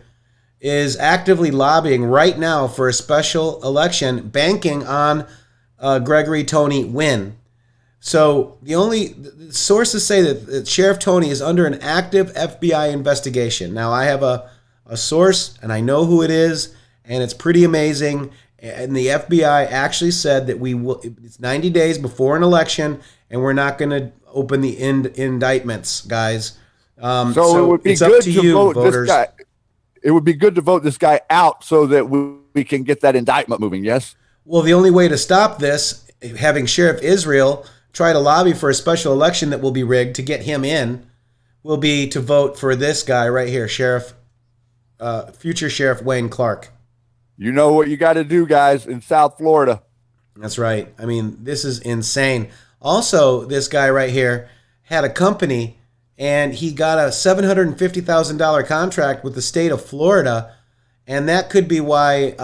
is actively lobbying right now for a special election, banking on Gregory Toney win. So the sources say that Sheriff Toney is under an active FBI investigation. Now I have a source and I know who it is, and it's pretty amazing. And the FBI actually said that it's 90 days before an election, and we're not going to open the indictments, guys. So it would be it's good up to to you, vote voters. this guy. It would be good to vote this guy out so that we can get that indictment moving. Yes. Well, the only way to stop this, having Sheriff Israel try to lobby for a special election that will be rigged to get him in, will be to vote for this guy right here, future Sheriff Wayne Clark. You know what you got to do, guys, in South Florida. That's right. I mean, this is insane. Also, this guy right here had a company, and he got a $750,000 contract with the state of Florida, and that could be why,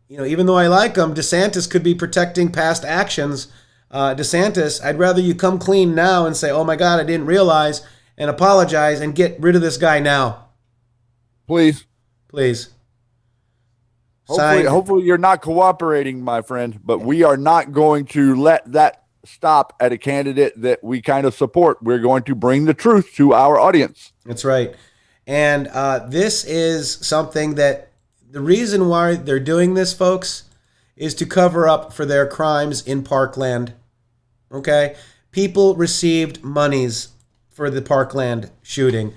even though I like him, DeSantis could be protecting past actions. DeSantis, I'd rather you come clean now and say, oh my God, I didn't realize, and apologize and get rid of this guy now. Please. Hopefully you're not cooperating, my friend, but we are not going to let that stop at a candidate that we kind of support. We're going to bring the truth to our audience. That's right. And this is something that the reason why they're doing this, folks, is to cover up for their crimes in Parkland. Okay? People received monies for the Parkland shooting.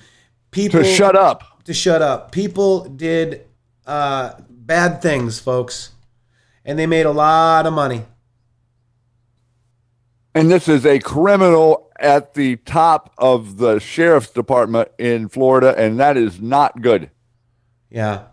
To shut up. People did bad things, folks. And they made a lot of money. And this is a criminal at the top of the sheriff's department in Florida, and that is not good. Yeah.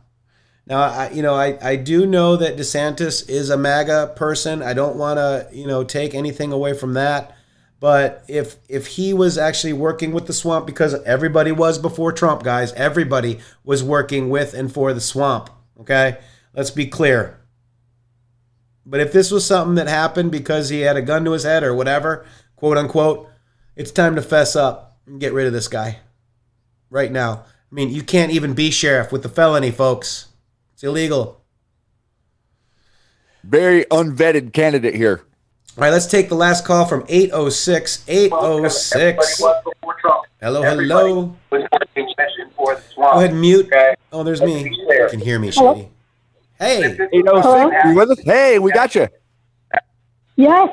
Now, I do know that DeSantis is a MAGA person. I don't want to, take anything away from that. But if he was actually working with the swamp, because everybody was before Trump, guys, everybody was working with and for the swamp. Okay? Let's be clear. But if this was something that happened because he had a gun to his head or whatever, quote unquote, it's time to fess up and get rid of this guy right now. I mean, you can't even be sheriff with the felony, folks. It's illegal. Very unvetted candidate here. All right, let's take the last call from 806. 806. Hello, hello. Go ahead, mute. Oh, there's me. You can hear me, Shady. Hey. 806, you with us? Hey, we got you. Yes.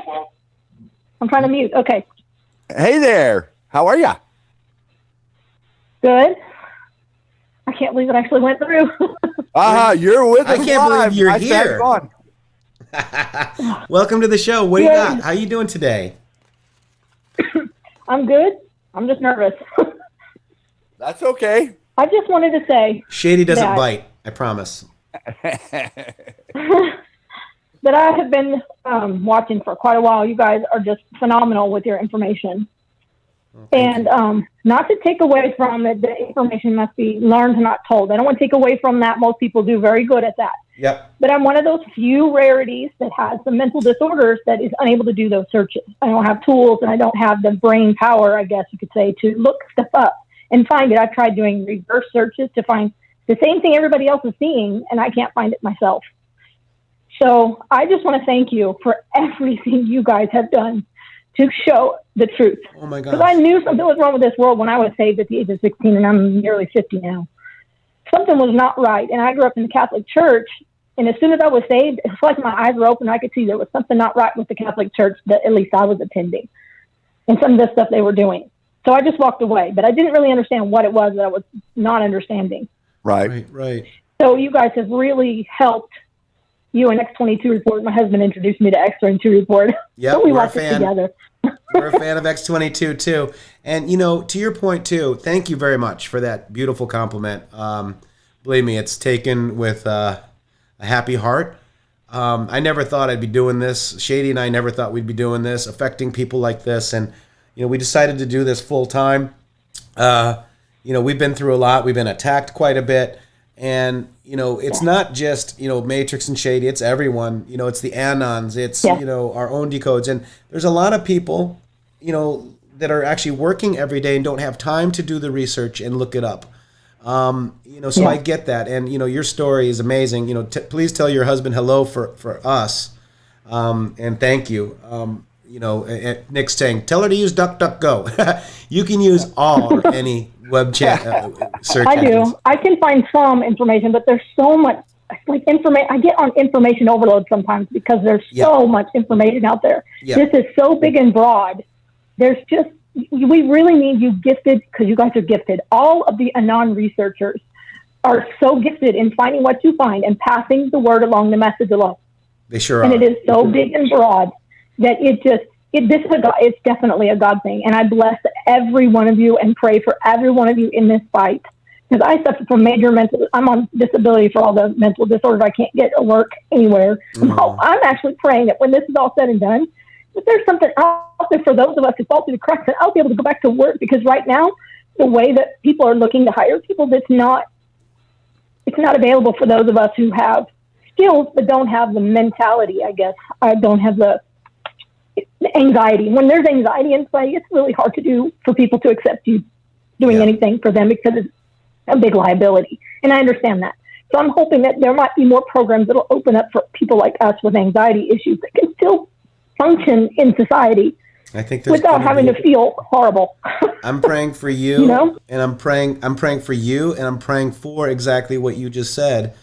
I'm trying to mute. Okay. Hey there. How are you? Good. I can't believe it actually went through. You're with us. I can't believe you're nice here. Welcome to the show. What do you got? How you doing today? I'm good. I'm just nervous. That's okay. I just wanted to say Shady doesn't bite. I promise. That I have been watching for quite a while. You guys are just phenomenal with your information. And not to take away from it, the information must be learned, not told. I don't want to take away from that. Most people do very good at that. Yep. But I'm one of those few rarities that has some mental disorders that is unable to do those searches. I don't have tools and I don't have the brain power, I guess you could say, to look stuff up and find it. I've tried doing reverse searches to find the same thing everybody else is seeing, and I can't find it myself. So I just want to thank you for everything you guys have done to show the truth. Oh my God! Because I knew something was wrong with this world when I was saved at the age of 16, and I'm nearly 50 now. Something was not right, and I grew up in the Catholic Church. And as soon as I was saved, it's like my eyes were open. I could see there was something not right with the Catholic Church that at least I was attending, and some of the stuff they were doing. So I just walked away, but I didn't really understand what it was that I was not understanding. Right. So you guys have really helped. You and X22 Report. My husband introduced me to X22 Report. Yeah, so we we're a watched it fan. together. We're a fan of X22 too. And, you know, to your point too, thank you very much for that beautiful compliment. Believe me, it's taken with a happy heart. I never thought I'd be doing this. Shady and I never thought we'd be doing this, affecting people like this. And, you know, we decided to do this full time. You know, we've been through a lot. We've been attacked quite a bit. And, you know, it's not just, you know, Matrixxx and Shady. It's everyone. You know, it's the Anons. It's, you know, our own decodes. And there's a lot of people, you know, that are actually working every day and don't have time to do the research and look it up. You know, so I get that. And, you know, your story is amazing. You know, please tell your husband hello for us. And thank you. You know, Nick's saying, tell her to use DuckDuckGo. You can use all or any web chat search engines. Do. I can find some information, but there's so much like information. I get on information overload sometimes because there's so much information out there. This is so big and broad. There's just, we really need you gifted, because you guys are gifted. All of the Anon researchers are so gifted in finding what you find and passing the word along, the message along. They sure and are. And it is so big and broad that this is it's definitely a God thing. And I bless every one of you and pray for every one of you in this fight. Because I suffer from I'm on disability for all the mental disorders. I can't get to work anywhere. I'm actually praying that when this is all said and done, that there's something out there for those of us who fall through the cracks, and I'll be able to go back to work. Because right now, the way that people are looking to hire people, it's not available for those of us who have skills but don't have the mentality, I guess. I don't have the anxiety. When there's anxiety in play, it's really hard for people to accept you doing anything for them because it's a big liability. And I understand that. So I'm hoping that there might be more programs that will open up for people like us with anxiety issues that can still function in society I think without having to feel horrible. I'm praying for you, you know? And I'm praying for you, and I'm praying for exactly what you just said.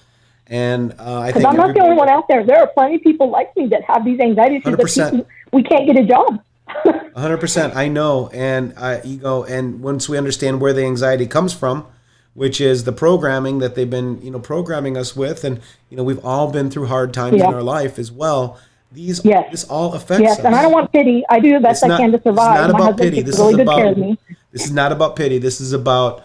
And I think I'm not the only one out there. There are plenty of people like me that have these anxiety issues 100%. that we can't get a job. 100%. I know. And and once we understand where the anxiety comes from, which is the programming that they've been, you know, programming us with, and you know, we've all been through hard times in our life as well. This all affects us. And I don't want pity. I do the best I can to survive. It's not about pity. This is not about pity. This is about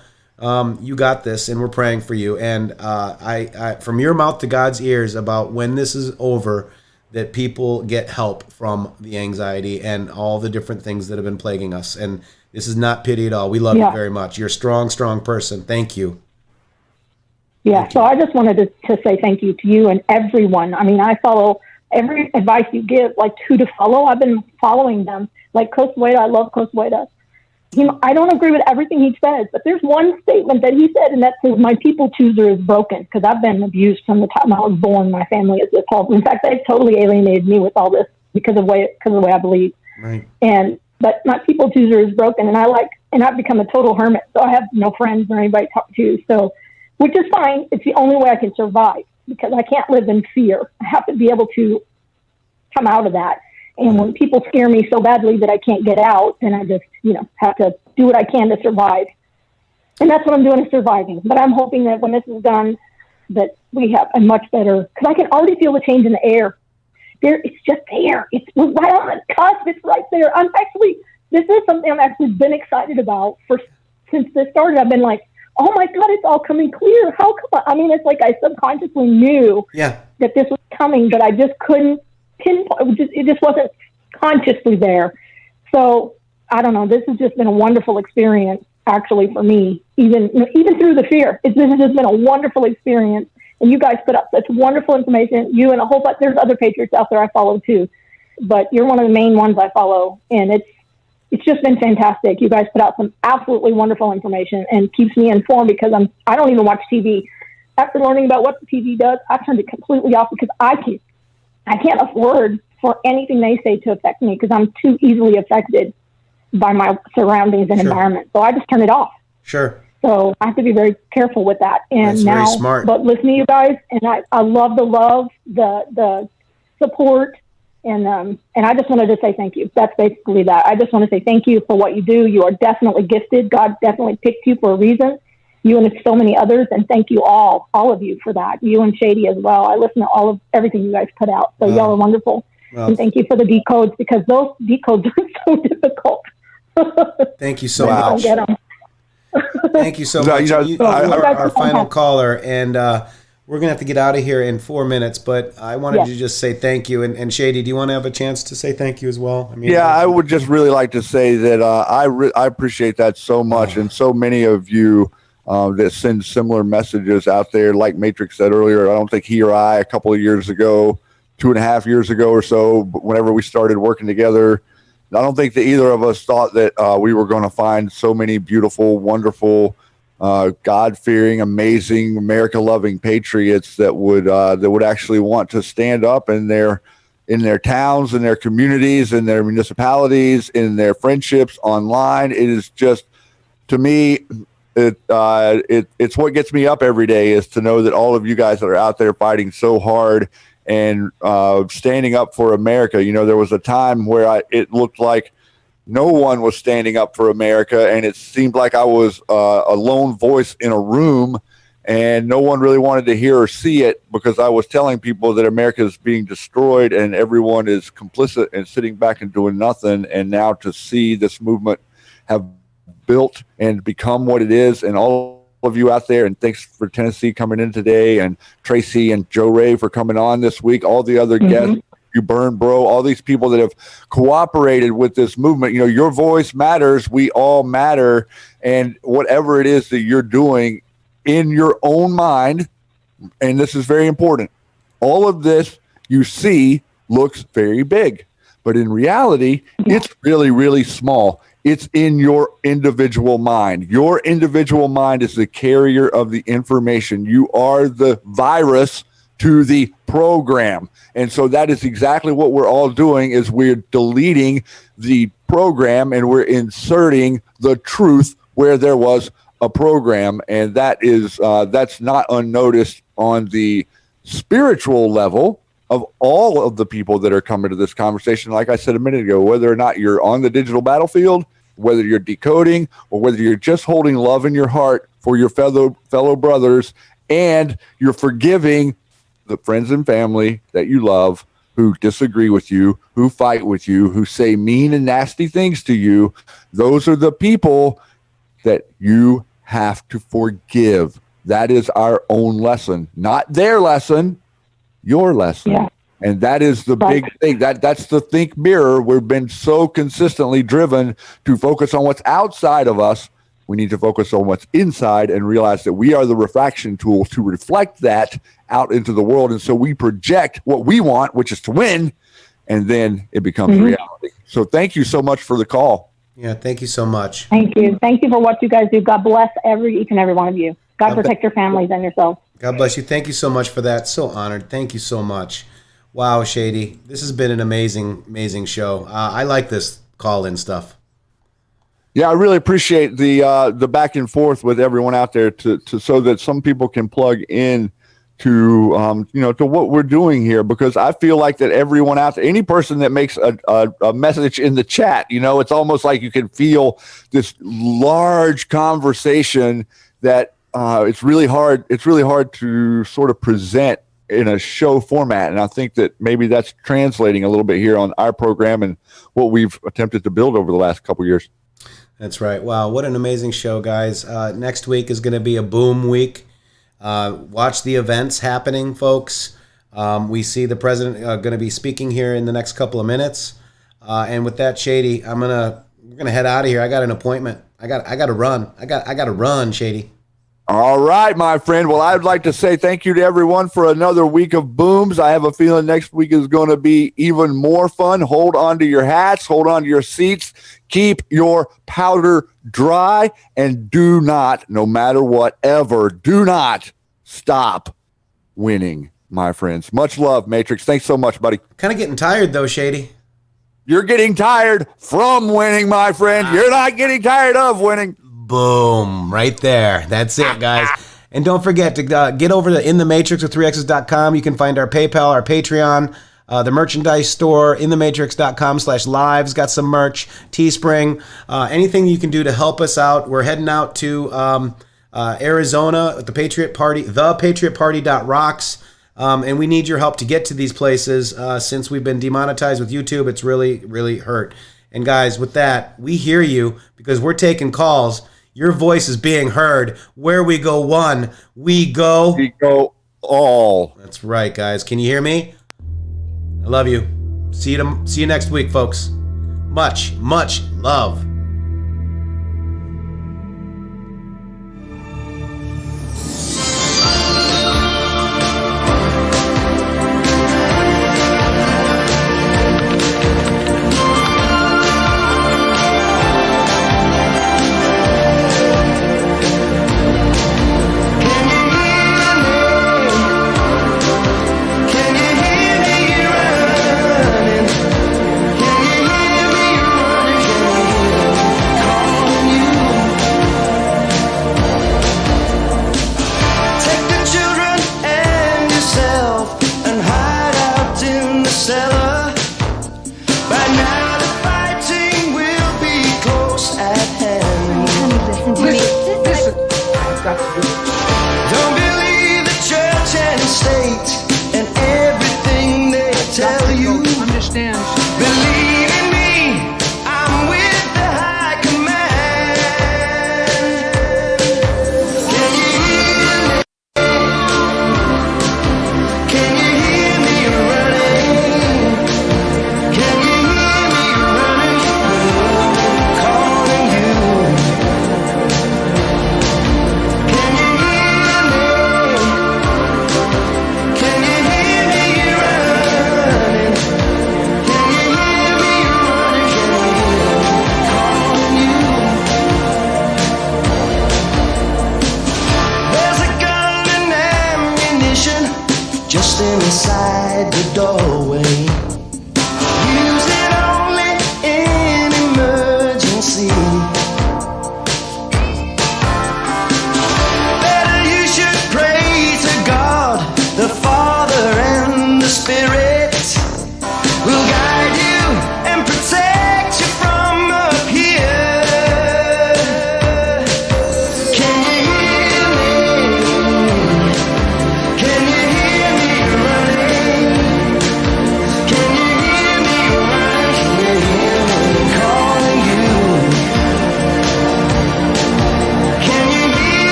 you got this, and we're praying for you. And I from your mouth to God's ears about when this is over, that people get help from the anxiety and all the different things that have been plaguing us. And this is not pity at all. We love you very much. You're a strong, strong person. Thank you. Yeah. So I just wanted to say thank you to you and everyone. I mean, I follow every advice you give, like who to follow. I've been following them. Like Costa, I love Costa. I don't agree with everything he says, but there's one statement that he said, and that says, my people chooser is broken, because I've been abused from the time I was born. My family is appalled. In fact, they've totally alienated me with all this because of the way I believe. Right. But my people chooser is broken, and I've become a total hermit. So I have no friends or anybody to talk to. So, which is fine. It's the only way I can survive because I can't live in fear. I have to be able to come out of that. And when people scare me so badly that I can't get out, then I just, have to do what I can to survive. And that's what I'm doing, is surviving. But I'm hoping that when this is done, that we have a much better, because I can already feel the change in the air. It's just there. It's right on the cusp. It's right there. This is something I've actually been excited about since this started. I've been like, oh my God, it's all coming clear. How come? I mean, it's like I subconsciously knew that this was coming, but I just couldn't pinpoint. It just wasn't consciously there. So I don't know. This has just been a wonderful experience, actually, for me, even through the fear. This has just been a wonderful experience. And you guys put up such wonderful information. You and a whole bunch. There's other patriots out there I follow too, but you're one of the main ones I follow, and it's just been fantastic. You guys put out some absolutely wonderful information and keeps me informed because I don't even watch TV. After learning about what the TV does, I turned it completely off because I can't afford for anything they say to affect me because I'm too easily affected by my surroundings and environment. So I just turn it off. Sure. So I have to be very careful with that. And that's very smart. But listen to you guys, and I love the support, and I just wanted to say thank you. That's basically that. I just want to say thank you for what you do. You are definitely gifted. God definitely picked you for a reason. You and so many others, and thank you all of you for that. You and Shady as well. I listen to everything you guys put out. So y'all are wonderful. Well, and thank you for the decodes because those decodes are so difficult. Thank you so much. Don't get them. Thank you so much. Our final caller, and we're going to have to get out of here in 4 minutes, but I wanted to just say thank you. And Shady, do you want to have a chance to say thank you as well? I mean, I would just really like to say that I appreciate that so much, and so many of you that send similar messages out there. Like Matrixxx said earlier, I don't think he or I, a couple of years ago, 2.5 years ago or so, whenever we started working together, I don't think that either of us thought that we were going to find so many beautiful, wonderful, God-fearing, amazing, America-loving patriots that would actually want to stand up in their towns, in their communities, in their municipalities, in their friendships online. It is just, to me, it's what gets me up every day, is to know that all of you guys that are out there fighting so hard and standing up for America. There was a time where it looked like no one was standing up for America, and it seemed like I was a lone voice in a room, and no one really wanted to hear or see it because I was telling people that America is being destroyed and everyone is complicit and sitting back and doing nothing. And now to see this movement have built and become what it is, and all of you out there, and thanks for Tennessee coming in today, and Tracy and Joe Ray for coming on this week, all the other guests, you burn bro, all these people that have cooperated with this movement. Your voice matters. We all matter. And whatever it is that you're doing in your own mind, and this is very important, all of this you see looks very big, but in reality, it's really, really small. It's in your individual mind. Your individual mind is the carrier of the information. You are the virus to the program. And so that is exactly what we're all doing, is we're deleting the program and we're inserting the truth where there was a program. And that is that's not unnoticed on the spiritual level of all of the people that are coming to this conversation. Like I said a minute ago, whether or not you're on the digital battlefield, whether you're decoding, or whether you're just holding love in your heart for your fellow brothers, and you're forgiving the friends and family that you love who disagree with you, who fight with you, who say mean and nasty things to you. Those are the people that you have to forgive. That is our own lesson, not their lesson, your lesson. Yeah. And that is the big thing. That's the think mirror. We've been so consistently driven to focus on what's outside of us. We need to focus on what's inside and realize that we are the refraction tool to reflect that out into the world. And so we project what we want, which is to win, and then it becomes reality. So thank you so much for the call. Yeah, thank you so much. Thank you. Thank you for what you guys do. God bless each and every one of you. God protect your families and yourselves. God bless you. Thank you so much for that. So honored. Thank you so much. Wow, Shady. This has been an amazing show. I like this call-in stuff. Yeah, I really appreciate the back and forth with everyone out there to so that some people can plug in to to what we're doing here, because I feel like that everyone out there, any person that makes a message in the chat, it's almost like you can feel this large conversation that it's really hard to sort of present in a show format. And I think that maybe that's translating a little bit here on our program and what we've attempted to build over the last couple of years. That's right. Wow, what an amazing show, guys. Next week is going to be a boom week. Watch the events happening, folks. We see the president going to be speaking here in the next couple of minutes. And with that, Shady, we're gonna head out of here. I got an appointment. I got to run. I got to run, Shady. All right, my friend. Well, I'd like to say thank you to everyone for another week of booms. I have a feeling next week is going to be even more fun. Hold on to your hats. Hold on to your seats. Keep your powder dry. And do not, no matter whatever, do not stop winning, my friends. Much love, Matrixxx. Thanks so much, buddy. Kind of getting tired, though, Shady. You're getting tired from winning, my friend. You're not getting tired of winning. Boom, right there. That's it, guys. And don't forget to get over to InTheMatrix with 3x's.com. You can find our PayPal, our Patreon, the merchandise store, InTheMatrix.com/lives. Got some merch, Teespring, anything you can do to help us out. We're heading out to Arizona at the Patriot Party, thepatriotparty.rocks. And we need your help to get to these places. Since we've been demonetized with YouTube, it's really, really hurt. And guys, with that, we hear you because we're taking calls. Your voice is being heard. Where we go one, we go all. That's right, guys. Can you hear me? I love you. See you next week, folks. Much, much love. Don't believe the church and state.